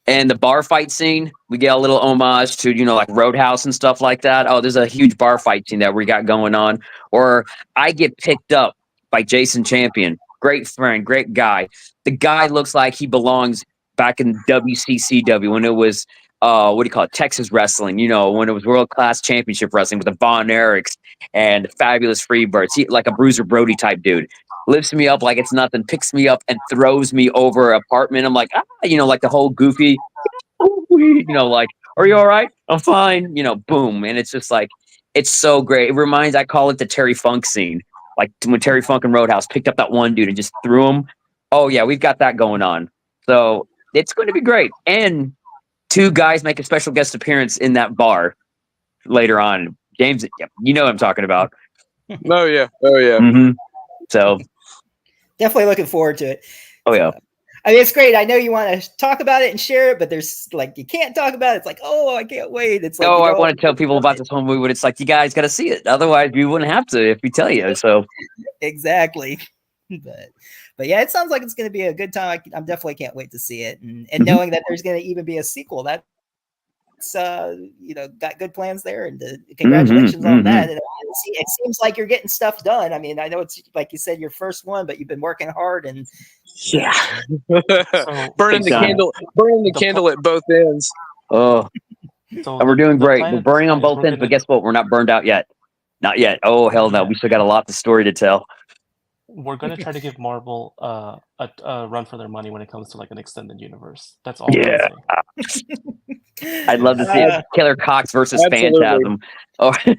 Speaker 3: And the bar fight scene, we get a little homage to, like Roadhouse and stuff like that. Oh, there's a huge bar fight scene that we got going on. Or I get picked up by Jason Champion. Great friend, great guy. The guy looks like he belongs back in WCCW when it was, what do you call it, Texas wrestling, when it was world-class championship wrestling with the Von Erichs and the Fabulous Freebirds. He, like a Bruiser Brody type dude. Lifts me up like it's nothing, picks me up and throws me over an apartment. I'm like, like the whole goofy, like, are you all right? I'm fine. Boom. And it's just like, it's so great. I call it the Terry Funk scene. Like when Terry Funk and Roadhouse picked up that one dude and just threw him. Oh yeah, we've got that going on. So it's going to be great. And two guys make a special guest appearance in that bar later on. James, you know what I'm talking about.
Speaker 2: Oh yeah.
Speaker 3: Mm-hmm. So
Speaker 1: definitely looking forward to it.
Speaker 3: Oh yeah.
Speaker 1: I mean, it's great. I know you want to talk about it and share it, but there's like, you can't talk about it. It's like, oh, I can't wait. It's like,
Speaker 3: I want to tell people about this whole movie, but it's like, you guys got to see it. Otherwise, we wouldn't have to if we tell you. So
Speaker 1: exactly. But yeah, it sounds like it's going to be a good time. I'm definitely can't wait to see it. And knowing that there's going to even be a sequel, that's, got good plans there. And congratulations on that. And it seems like you're getting stuff done. I mean, I know it's like you said, your first one, but you've been working hard and
Speaker 2: yeah, burning the candle at both ends.
Speaker 3: Oh, so we're doing great. We're burning on both ends, but guess what? We're not burned out yet. Not yet. Oh hell no! We still got a lot of story to tell.
Speaker 4: We're gonna try to give Marvel a run for their money when it comes to like an extended universe. That's all.
Speaker 3: Yeah. I'd love to see Killer Cox versus Phantasm. Oh.
Speaker 1: Do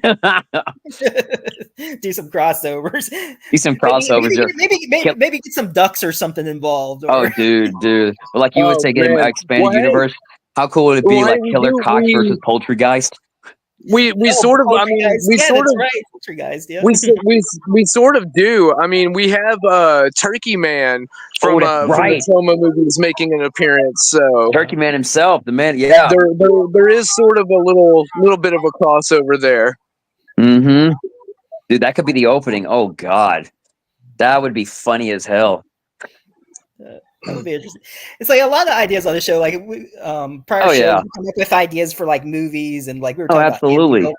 Speaker 1: some crossovers. Maybe get some ducks or something involved. Or...
Speaker 3: Oh, dude. But like you would say, get an expanded universe. How cool would it be, like Killer Cox versus Poultrygeist?
Speaker 2: We sort of, I mean, we sort of,
Speaker 1: yeah.
Speaker 2: we sort of do. I mean, we have Turkey Man from the Troma movies making an appearance. So
Speaker 3: Turkey Man himself, the man, yeah.
Speaker 2: There is sort of a little bit of a crossover there.
Speaker 3: Mm-hmm. Dude, that could be the opening. Oh God, that would be funny as hell.
Speaker 1: That would be interesting. It's like a lot of ideas on the show. Like prior shows, we come up with ideas for like movies, and like we were talking about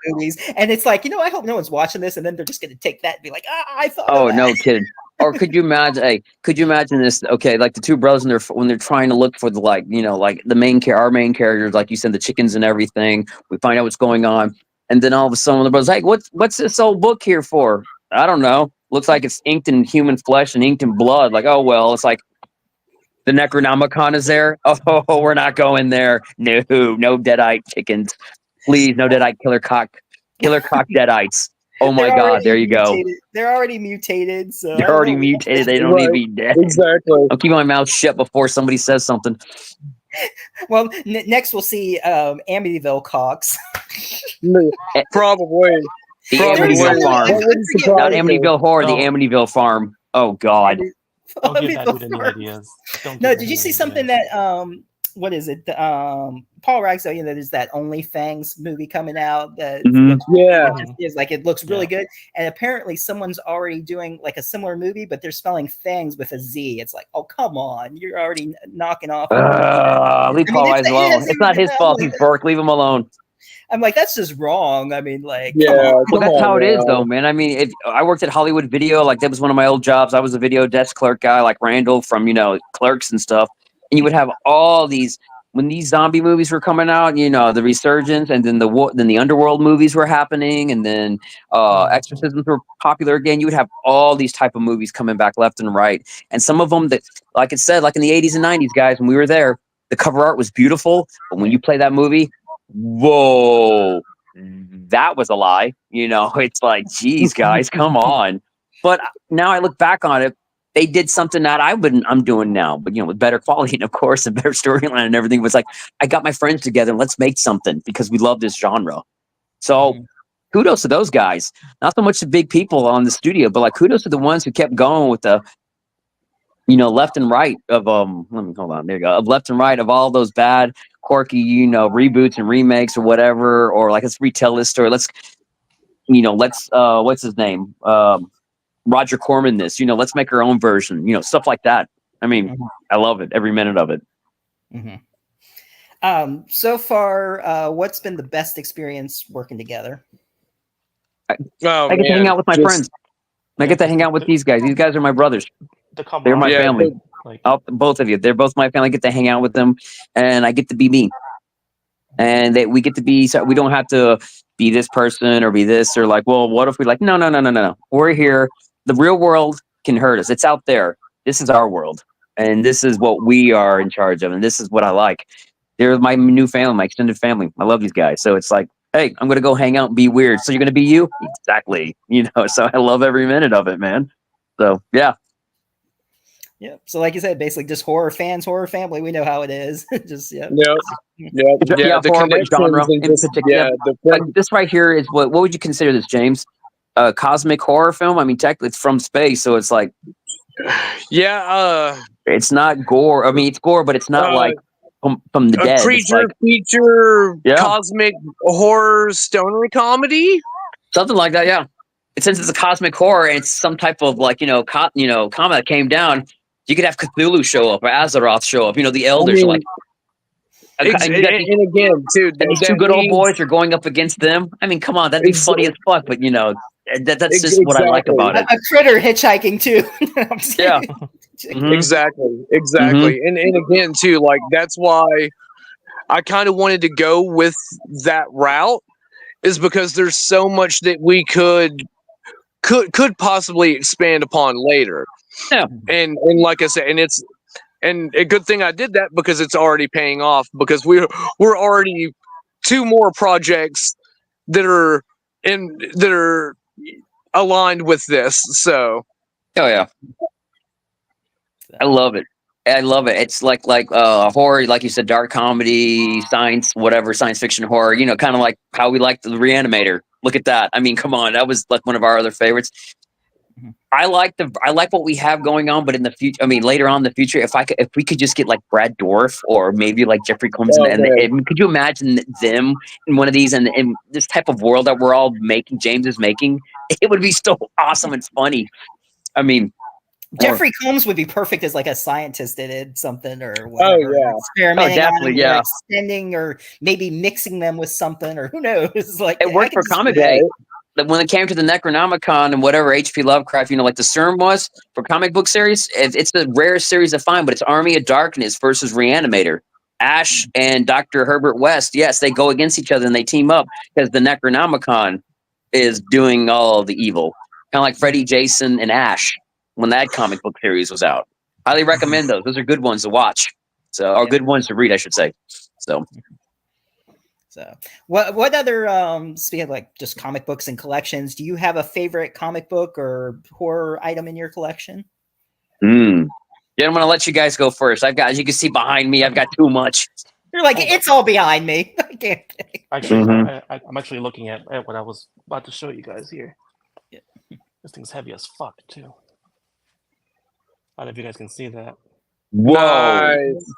Speaker 1: movies. And it's like, I hope no one's watching this, and then they're just going to take that and be like, I thought.
Speaker 3: Oh no, kidding. Or could you imagine? Hey, could you imagine this? Okay, like the two brothers, when they're trying to look for the like the our main characters, like you said, the chickens and everything. We find out what's going on, and then all of a sudden, the brothers like, what's this old book here for? I don't know. Looks like it's inked in human flesh and inked in blood. Like, oh well, it's like. The Necronomicon is there. Oh, we're not going there. No deadite chickens. Please, no deadite killer cock deadites. Oh my God, there you go.
Speaker 1: They're already mutated. So
Speaker 3: they're already mutated. They don't need to be dead.
Speaker 2: Exactly.
Speaker 3: I'll keep my mouth shut before somebody says something.
Speaker 1: Well, next we'll see Amityville cocks.
Speaker 2: Probably.
Speaker 3: The Amityville farm. Not Amityville horror, the Amityville farm. Oh God.
Speaker 4: Don't give that dude any ideas.
Speaker 1: No, did you see something that what is it? Paul Ragsdale, there's that OnlyFans movie coming out that is like, it looks really good. And apparently someone's already doing like a similar movie, but they're spelling fangs with a Z. It's like, oh come on, you're already knocking off.
Speaker 3: Leave Paul Ragsdale alone. It's not his fault. He's Burke. Leave him alone.
Speaker 1: I'm like, that's just wrong. I mean, like,
Speaker 3: well, that's how it is, though, man. I mean, if I worked at Hollywood Video, like that was one of my old jobs. I was a video desk clerk guy, like Randall from Clerks and stuff. And you would have all these when these zombie movies were coming out, the resurgence, and then the Underworld movies were happening, and then exorcisms were popular again. You would have all these type of movies coming back left and right, and some of them that, like it said, like in the 80s and 90s, guys, when we were there, the cover art was beautiful, but when you play that movie. Whoa, that was a lie. It's like, geez, guys, come on. But now I look back on it, they did something that I'm doing now, but with better quality and of course a better storyline and everything. It was like, I got my friends together and let's make something because we love this genre. So kudos to those guys. Not so much the big people on the studio, but like kudos to the ones who kept going with the, left and right of let me hold on, there you go. Of left and right of all those bad, quirky, reboots and remakes or whatever, or like let's retell this story. Let's what's his name? Roger Corman this, let's make our own version, stuff like that. I mean, I love it, every minute of it.
Speaker 1: So far, what's been the best experience working together?
Speaker 3: I get to hang out with my friends. I get to hang out with these guys. These guys are my brothers. They're my family. Both of you. They're both my family. I get to hang out with them, and I get to be me. And we get to be. So we don't have to be this person or be this or like. Well, what if we like? No. We're here. The real world can hurt us. It's out there. This is our world, and this is what we are in charge of, and this is what I like. They're my new family, my extended family. I love these guys. So it's like, hey, I'm gonna go hang out and be weird. So you're gonna be you? Exactly. So I love every minute of it, man. So yeah.
Speaker 1: Yeah. So like you said, basically just horror fans, horror family. We know how it is. Just
Speaker 2: The
Speaker 3: genre in particular. This right here is what would you consider this, James? A cosmic horror film? I mean, technically it's from space, so it's like it's not gore. I mean, it's gore, but it's not like from the dead.
Speaker 2: Creature feature cosmic horror stoner comedy?
Speaker 3: Something like that, yeah. Since it's a cosmic horror and it's some type of like, comet that came down, you could have Cthulhu show up or Azeroth show up. The elders are like
Speaker 2: and again, too,
Speaker 3: these two good old boys are going up against them. I mean, come on, that'd be funny as fuck, but that's just what I like about it.
Speaker 1: A critter hitchhiking too.
Speaker 3: Yeah.
Speaker 2: Exactly. And again, too, like that's why I kind of wanted to go with that route, is because there's so much that we could possibly expand upon later.
Speaker 3: Yeah.
Speaker 2: And like I said, and a good thing I did that, because it's already paying off, because we're already 2 more projects that are aligned with this. So
Speaker 3: yeah. I love it. It's like horror, like you said, dark comedy, science fiction horror, kind of like how we like the Reanimator. Look at that. I mean, come on. That was like one of our other favorites. I like what we have going on, but in the future, I mean, later on in the future, if we could just get like Brad Dourif or maybe like Jeffrey Combs, and could you imagine them in one of these and this type of world that we're all making, James is making? It would be so awesome and funny. I mean,
Speaker 1: Jeffrey Combs would be perfect as like a scientist that did something or whatever. Experimenting
Speaker 3: definitely,
Speaker 1: on, or extending or maybe mixing them with something, or who knows. Like
Speaker 3: it worked for comic book. When it came to the Necronomicon and whatever H.P. Lovecraft, like the CERN was for comic book series, it's the rarest series to find, but it's Army of Darkness versus Reanimator. Ash and Dr. Herbert West, yes, they go against each other and they team up because the Necronomicon is doing all the evil. Kind of like Freddy, Jason, and Ash when that comic book series was out. Highly recommend those. Those are good ones to watch. Or good ones to read, I should say. So
Speaker 1: what other speaking of like just comic books and collections, do you have a favorite comic book or horror item in your collection?
Speaker 3: Yeah, I'm gonna let you guys go first. I've got, as you can see behind me, I've got too much.
Speaker 1: You're like, it's all behind me. I can't.
Speaker 4: Actually, I'm actually looking at what I was about to show you guys here. Yeah. This thing's heavy as fuck too. I don't know if you guys can see that.
Speaker 3: Whoa! Nice.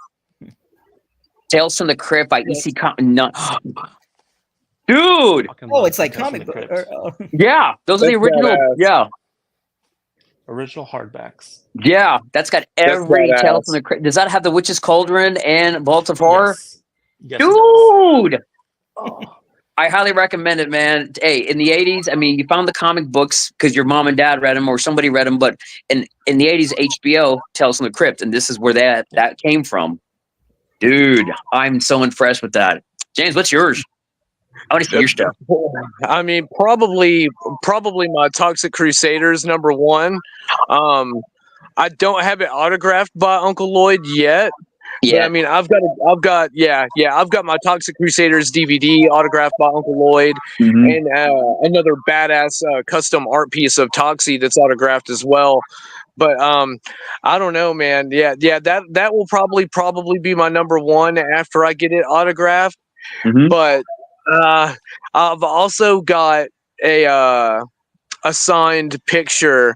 Speaker 3: Tales from the Crypt by E.C. Dude!
Speaker 1: Oh, it's like comic book.
Speaker 3: Yeah, those are the original. Yeah.
Speaker 4: Original hardbacks.
Speaker 3: Yeah, that's got every Tales from the Crypt. Does that have the Witch's Cauldron and Vault of Horror?
Speaker 4: Yes,
Speaker 3: dude! I highly recommend it, man. Hey, in the 80s, I mean, you found the comic books because your mom and dad read them or somebody read them, but in the 80s, HBO Tales from the Crypt, and this is where that came from. Dude, I'm so impressed with that. James, what's yours? I want to see your stuff.
Speaker 2: I mean, probably my Toxic Crusaders #1. I don't have it autographed by Uncle Lloyd yet. Yeah, I mean, I've got my Toxic Crusaders DVD autographed by Uncle Lloyd, and another badass custom art piece of Toxie that's autographed as well. But I don't know, man. Yeah, that will probably be my #1 after I get it autographed. But I've also got a signed picture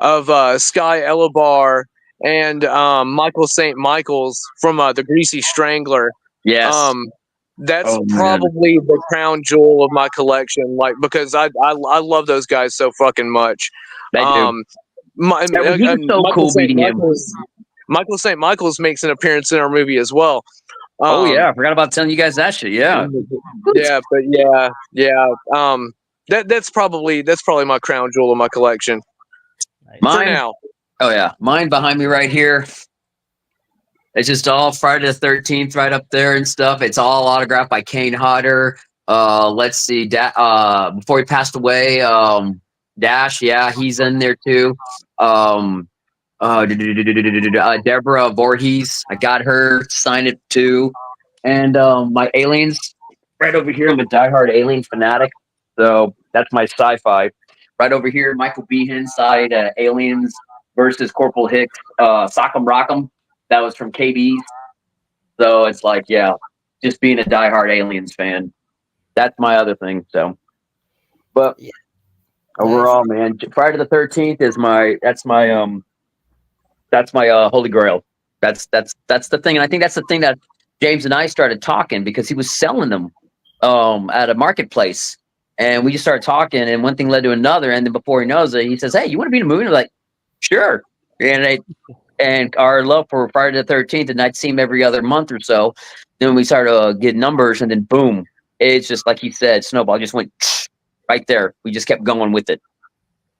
Speaker 2: of Sky Elobar and Michael St. Michael's from the Greasy Strangler.
Speaker 3: Yes.
Speaker 2: That's probably the crown jewel of my collection, like, because I love those guys so fucking much.
Speaker 3: They do. He was so cool beating him.
Speaker 2: Michael St. Michael's makes an appearance in our movie as well.
Speaker 3: Oh yeah, I forgot about telling you guys that shit. Yeah.
Speaker 2: Yeah, but yeah. That's probably my crown jewel of my collection.
Speaker 3: Mine,
Speaker 2: for now.
Speaker 3: Oh yeah, mine behind me right here. It's just all Friday the 13th right up there and stuff. It's all autographed by Kane Hodder. Let's see, before he passed away, Dash, yeah, he's in there too. Deborah Voorhees, I got her to sign it too. And my aliens right over here. I'm a diehard Alien fanatic, so that's my sci-fi. Right over here, Michael Behan side, Aliens versus Corporal Hicks, Sock'em Rock'em. That was from KB's. So it's like, yeah, just being a diehard Aliens fan. That's my other thing. So, but yeah. Overall, man, Friday the 13th is my holy grail. That's the thing, and I think that's the thing that James and I started talking, because he was selling them at a marketplace, and we just started talking, and one thing led to another, and then before he knows it, he says, "Hey, you want to be in a movie?" And we're like, "Sure." And our love for Friday the 13th, and I'd see him every other month or so. Then we started to get numbers, and then boom, it's just like he said, snowball just went right there. We just kept going with it.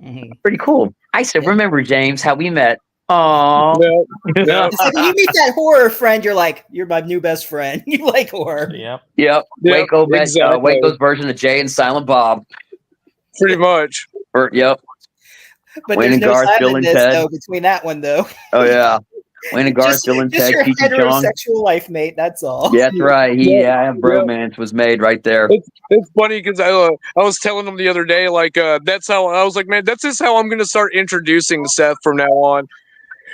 Speaker 3: Mm-hmm. Pretty cool. I said, remember, James, how we met? Oh,
Speaker 1: no. It's like when you meet that horror friend, you're like, you're my new best friend. You like horror.
Speaker 3: Yep. Waco met Waco's version of Jay and Silent Bob.
Speaker 2: Pretty much.
Speaker 3: Yep.
Speaker 1: But Wayne there's no Garth, silentness though between that one though.
Speaker 3: Oh yeah. Wayne and Garth, Bill and Ted,
Speaker 1: your heterosexual life mate. That's all.
Speaker 3: Yeah, that's right. Bromance was made right there.
Speaker 2: It's funny because I was telling them the other day, like, that's how I was like, man, that's just how I'm going to start introducing Seth from now on.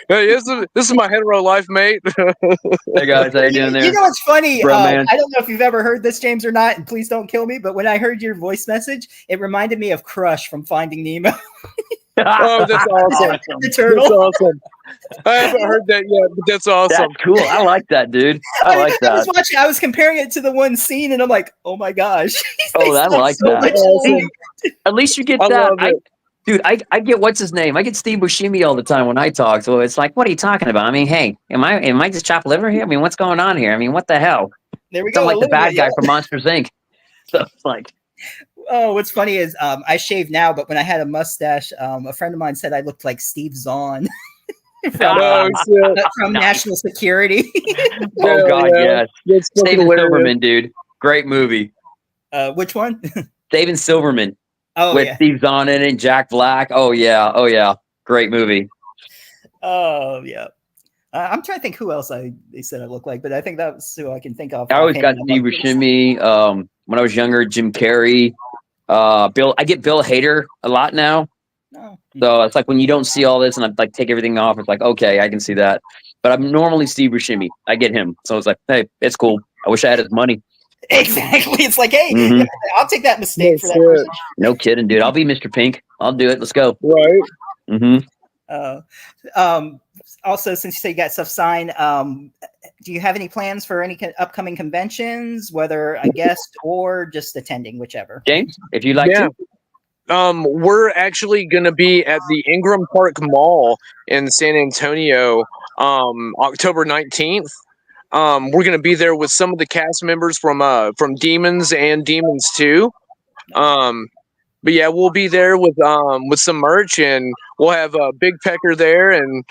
Speaker 2: Hey, this is my hetero life mate.
Speaker 3: Hey guys, how you doing there?
Speaker 1: You know what's funny? I don't know if you've ever heard this, James, or not, and please don't kill me. But when I heard your voice message, it reminded me of Crush from Finding Nemo.
Speaker 2: Oh, that's awesome!
Speaker 1: The turtle.
Speaker 2: That's awesome. I haven't heard that yet, but that's awesome.
Speaker 3: That's cool. I like that, dude. I like that.
Speaker 1: I was comparing it to the one scene, and I'm like, oh my gosh.
Speaker 3: Oh, I like that. Awesome. At least you get that. Dude, I get what's his name. I get Steve Buscemi all the time when I talk. So it's like, what are you talking about? I mean, hey, am I just chopped liver here? I mean, what's going on here? I mean, what the hell?
Speaker 1: There we go.
Speaker 3: I'm like the bad guy from Monsters Inc. So it's like.
Speaker 1: Oh, what's funny is I shave now, but when I had a mustache, a friend of mine said I looked like Steve Zahn from National Security.
Speaker 3: Oh God, yes. Saving Silverman, dude. Great movie.
Speaker 1: Which one?
Speaker 3: Saving Silverman.
Speaker 1: Oh,
Speaker 3: with Steve Zahn in it, Jack Black. Oh yeah. Great movie.
Speaker 1: Oh yeah. I'm trying to think who else they said I look like, but I think that's who I can think of.
Speaker 3: I always got Steve Buscemi. When I was younger, Jim Carrey. Bill. I get Bill Hader a lot now. Oh. So it's like when you don't see all this and I like take everything off, it's like, okay, I can see that. But I'm normally Steve Buscemi. I get him. So it's like, hey, it's cool. I wish I had his money.
Speaker 1: Exactly. It's like, hey, I'll take that mistake for that person.
Speaker 3: No kidding, dude. I'll be Mr. Pink. I'll do it. Let's go.
Speaker 2: Right.
Speaker 3: Mm-hmm.
Speaker 1: Also, since you say you got stuff signed, do you have any plans for any upcoming conventions, whether a guest or just attending, whichever?
Speaker 3: James, if you'd like to.
Speaker 2: We're actually going to be at the Ingram Park Mall in San Antonio October 19th. We're going to be there with some of the cast members from Demons and Demons 2. But yeah, we'll be there with some merch, and we'll have Big Pecker there and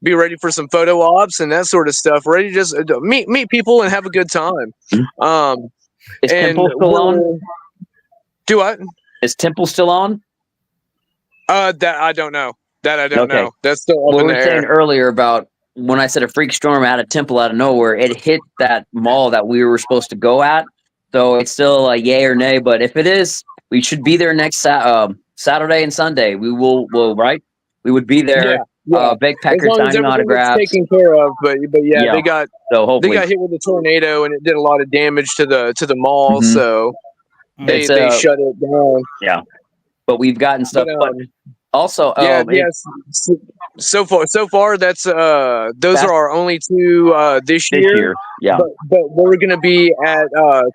Speaker 2: be ready for some photo ops and that sort of stuff. Ready to just meet people and have a good time.
Speaker 3: Is Temple still on?
Speaker 2: Do what?
Speaker 3: Is Temple still on?
Speaker 2: That I don't know. Know. That's still up in the air.
Speaker 3: We were saying earlier about when I said a freak storm out of Temple out of nowhere, it hit that mall that we were supposed to go at. So it's still a yay or nay. But if it is, we should be there next Saturday and Sunday. We will right? We would be there. Yeah. Big Pecker signing autographs.
Speaker 2: Taken care of, but yeah, they got hit with a tornado and it did a lot of damage to the mall. Mm-hmm. So they shut it down.
Speaker 3: Yeah. but we've gotten stuff. But also,
Speaker 2: yes. So far, that's those are our only two this year.
Speaker 3: Yeah.
Speaker 2: But we're gonna be at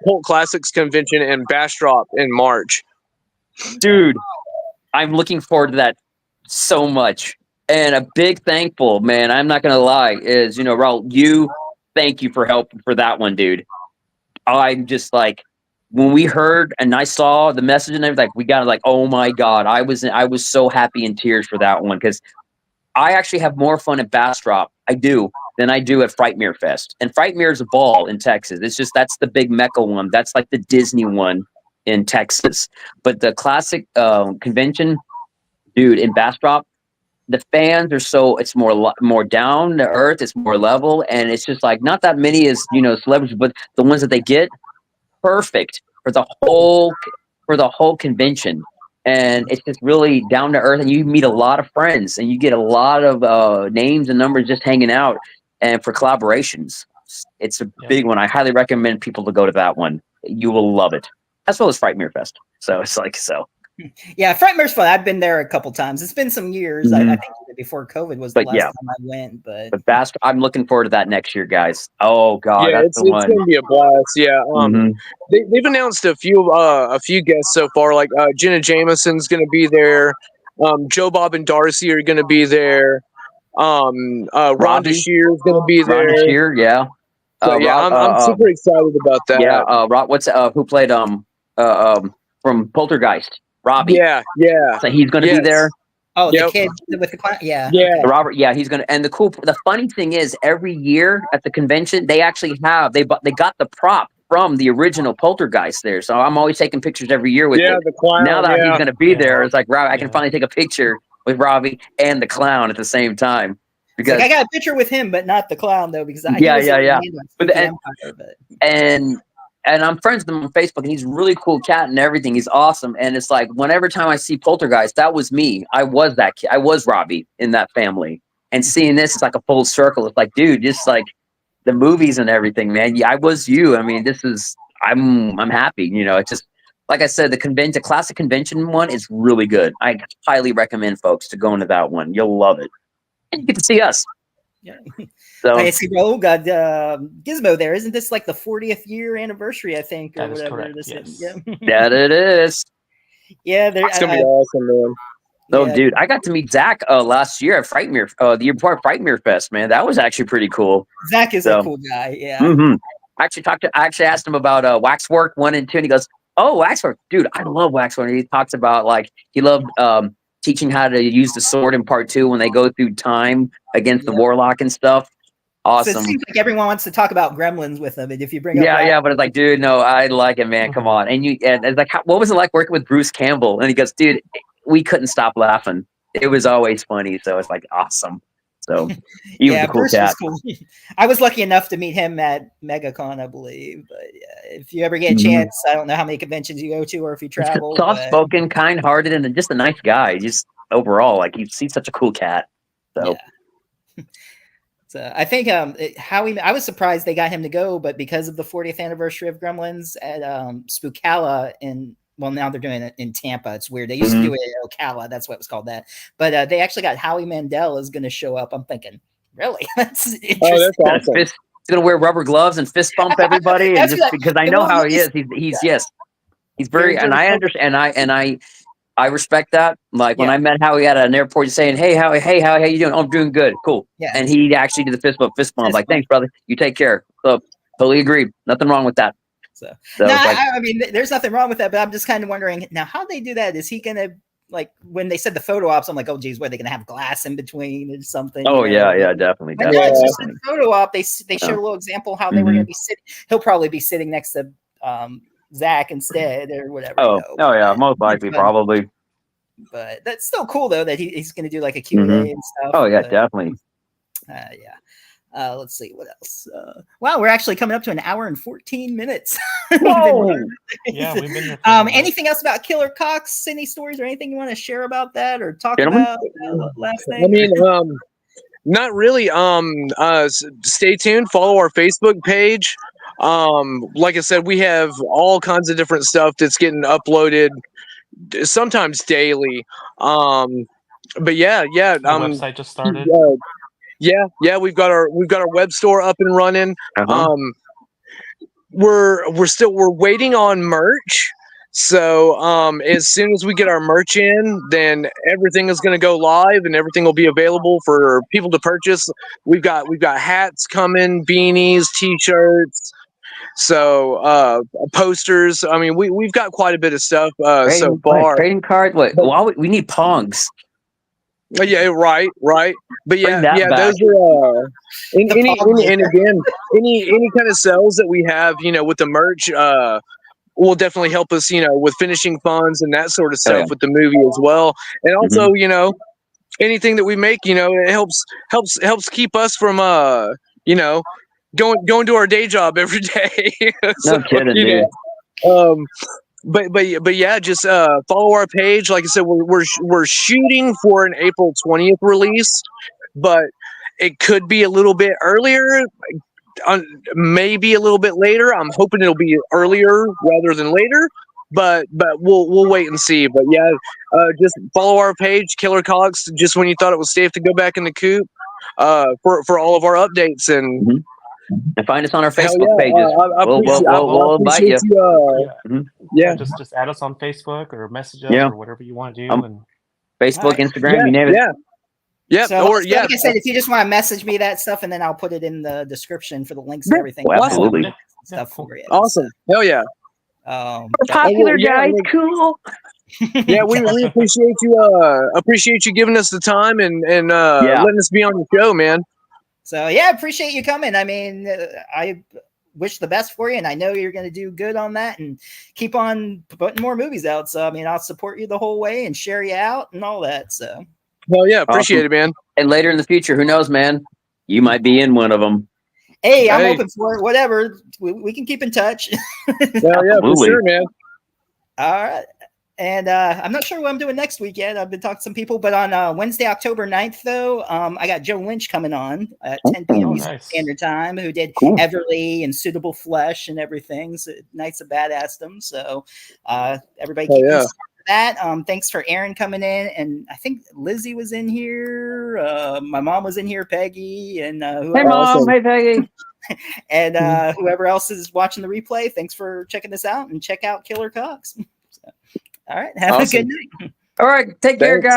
Speaker 2: Cult Classics Convention in Bastrop in March.
Speaker 3: Dude, I'm looking forward to that so much. And a big thankful, man, I'm not gonna lie, is Raul, thank you for helping for that one, dude. I'm just like, when we heard and I saw the message and everything, we got like, oh my god, I was so happy in tears for that one, because I actually have more fun at Bastrop, than I do at Frightmare Fest. And Frightmare is a ball in Texas. It's just, that's the big Mecca one. That's like the Disney one in Texas. But the classic convention, dude, in Bastrop, the fans are it's more down to earth, it's more level, and it's just like not that many as celebrities, but the ones that they get, perfect for the whole convention. And it's just really down to earth, and you meet a lot of friends, and you get a lot of names and numbers just hanging out, and for collaborations, it's a big one. I highly recommend people to go to that one. You will love it, as well as Frightmare Fest. So it's like
Speaker 1: Yeah, Frightmare's fun. I've been there a couple times. It's been some years. I think before COVID was the last time I went. But
Speaker 3: Bastrop, I'm looking forward to that next year, guys. Oh god,
Speaker 2: yeah, it's going to be a blast. Yeah, they've announced a few guests so far. Like Jenna Jameson's going to be there. Joe Bob and Darcy are going to be there. Rhonda Shear is going to be there.
Speaker 3: Rhonda Shear, yeah.
Speaker 2: So, I'm super excited about that.
Speaker 3: Yeah, who played from Poltergeist? Robbie.
Speaker 2: Yeah.
Speaker 3: So he's going to be there.
Speaker 1: Oh, the kid with the clown. Yeah.
Speaker 3: Robert. Yeah, he's going to. And the funny thing is, every year at the convention, they actually they got the prop from the original Poltergeist there. So I'm always taking pictures every year with it.
Speaker 2: The clown.
Speaker 3: Now that he's going to be there, it's like, Robbie, I can finally take a picture with Robbie and the clown at the same time. Because
Speaker 1: I got a picture with him, but not the clown though, because
Speaker 3: And I'm friends with him on Facebook, and he's a really cool cat and everything. He's awesome. And it's like, whenever time I see Poltergeist, that was me. I was that kid. I was Robbie in that family. And seeing this, it's like a full circle. It's like, dude, just like the movies and everything, man. Yeah, I was you. I mean, I'm happy. It's just, like I said, the classic convention one is really good. I highly recommend folks to go into that one. You'll love it. And you get to see us.
Speaker 1: Yeah.
Speaker 3: So
Speaker 1: I see. Oh God, Gizmo. There isn't this like the 40th year anniversary? I think, or whatever.
Speaker 4: Correct,
Speaker 1: this
Speaker 4: yes.
Speaker 1: is. Yeah.
Speaker 3: That it is.
Speaker 1: Yeah,
Speaker 2: it's gonna be awesome, man.
Speaker 3: Oh, dude, I got to meet Zach last year at Frightmare. The year before Frightmare Fest, man. That was actually pretty cool.
Speaker 1: Zach is a cool guy. Yeah.
Speaker 3: I actually asked him about Waxwork 1 and 2, and he goes, "Oh, Waxwork, dude, I love Waxwork." And he talks about like he loved teaching how to use the sword in part 2 when they go through time against the warlock and stuff. Awesome.
Speaker 1: So it seems like everyone wants to talk about Gremlins with them, and if you bring up
Speaker 3: but it's like, dude, no, I like it, man. Come on. And it's like, what was it like working with Bruce Campbell? And he goes, dude, we couldn't stop laughing. It was always funny. So it's like awesome. So he was a cool
Speaker 1: Bruce
Speaker 3: cat.
Speaker 1: Was cool. I was lucky enough to meet him at MegaCon, I believe. But if you ever get a chance, I don't know how many conventions you go to or if you travel.
Speaker 3: Soft-spoken, kind-hearted, and just a nice guy. Just overall, like he's such a cool cat. So.
Speaker 1: Yeah. So I think I was surprised they got him to go, but because of the 40th anniversary of Gremlins at Spookala now they're doing it in Tampa. It's weird. They used to do it at Ocala. That's what it was called that. But they actually got Howie Mandel is going to show up. I'm thinking, really? That's interesting.
Speaker 2: Oh, that's awesome.
Speaker 3: He's going to wear rubber gloves and fist bump everybody. And just because I know how he is. He's very, and I understand. I respect that. Like when I met Howie at an airport, he's saying, "Hey, Howie, how you doing? Oh, I'm doing good, cool." Yeah. And he actually did the fist bump. Like, thanks, brother. You take care. So totally agreed. Nothing wrong with that.
Speaker 1: So I mean, there's nothing wrong with that. But I'm just kind of wondering now how they do that. Is he gonna like when they said the photo ops? I'm like, oh geez, what are they gonna have glass in between or something?
Speaker 3: Oh yeah, definitely.
Speaker 1: It's just a photo op. They showed a little example how they were gonna be sitting. He'll probably be sitting next to Zach instead or whatever.
Speaker 3: Oh yeah, most likely, probably.
Speaker 1: But that's still cool though that he's going to do like a Q&A and stuff.
Speaker 3: Oh yeah, definitely.
Speaker 1: Let's see what else. Wow, we're actually coming up to an hour and 14 minutes.
Speaker 4: Whoa! Yeah, we've been here.
Speaker 1: Anything else about Killer Cox? Any stories or anything you want to share about that or talk about last night?
Speaker 2: I mean, not really. Stay tuned. Follow our Facebook page. Like I said, we have all kinds of different stuff that's getting uploaded sometimes daily. But yeah,
Speaker 4: The website just started.
Speaker 2: Yeah, we've got our web store up and running. We're waiting on merch. So as soon as we get our merch in, then everything is going to go live and everything will be available for people to purchase. We've got hats coming, beanies, t-shirts, so posters. I mean, we've got quite a bit of stuff so far.
Speaker 3: Trading cards. We need Pongs.
Speaker 2: Yeah, right. But yeah,
Speaker 3: back.
Speaker 2: those are and again, any kind of sales that we have, with the merch, will definitely help us, with finishing funds and that sort of stuff with the movie as well. And also, anything that we make, it helps keep us from going to our day job every day.
Speaker 3: No kidding, dude.
Speaker 2: But yeah, just follow our page. Like I said, we're shooting for an April 20th release, but it could be a little bit earlier, maybe a little bit later. I'm hoping it'll be earlier rather than later, but we'll wait and see. But yeah, just follow our page, Killer Cox, just when you thought it was safe to go back in the coop, for all of our updates and.
Speaker 3: And find us on our Facebook pages. We'll invite you.
Speaker 4: Just add us on Facebook or message us or whatever you want to do. And
Speaker 3: Facebook, Instagram, you name it.
Speaker 2: Yeah.
Speaker 1: So, like I said, if you just want to message me that stuff, and then I'll put it in the description for the links and everything.
Speaker 3: Well, absolutely.
Speaker 1: Stuff for you.
Speaker 2: Awesome. Hell yeah.
Speaker 3: Popular guys, cool.
Speaker 2: Yeah, we appreciate you giving us the time and letting us be on the show, man.
Speaker 1: So yeah, appreciate you coming. I mean, I wish the best for you, and I know you're going to do good on that, and keep on putting more movies out. So I mean, I'll support you the whole way and share you out and all that. So,
Speaker 2: well, yeah, appreciate it, man.
Speaker 3: And later in the future, who knows, man? You might be in one of them.
Speaker 1: Hey, I'm open for it. Whatever, we can keep in touch.
Speaker 2: Well, yeah, for sure, man.
Speaker 1: All right. And I'm not sure what I'm doing next week yet. I've been talking to some people, but on Wednesday, October 9th, though, I got Joe Lynch coming on at 10 p.m. Eastern Standard Time, who did Everly and Suitable Flesh and everything. So Knights of Badassdom. So everybody keep listening to that. Thanks for Aaron coming in. And I think Lizzie was in here. My mom was in here, Peggy. And
Speaker 3: hey, Mom. Hey, Peggy.
Speaker 1: And whoever else is watching the replay, thanks for checking this out. And check out Killer Cox. All right. Have a good night.
Speaker 3: All right. Take care, guys.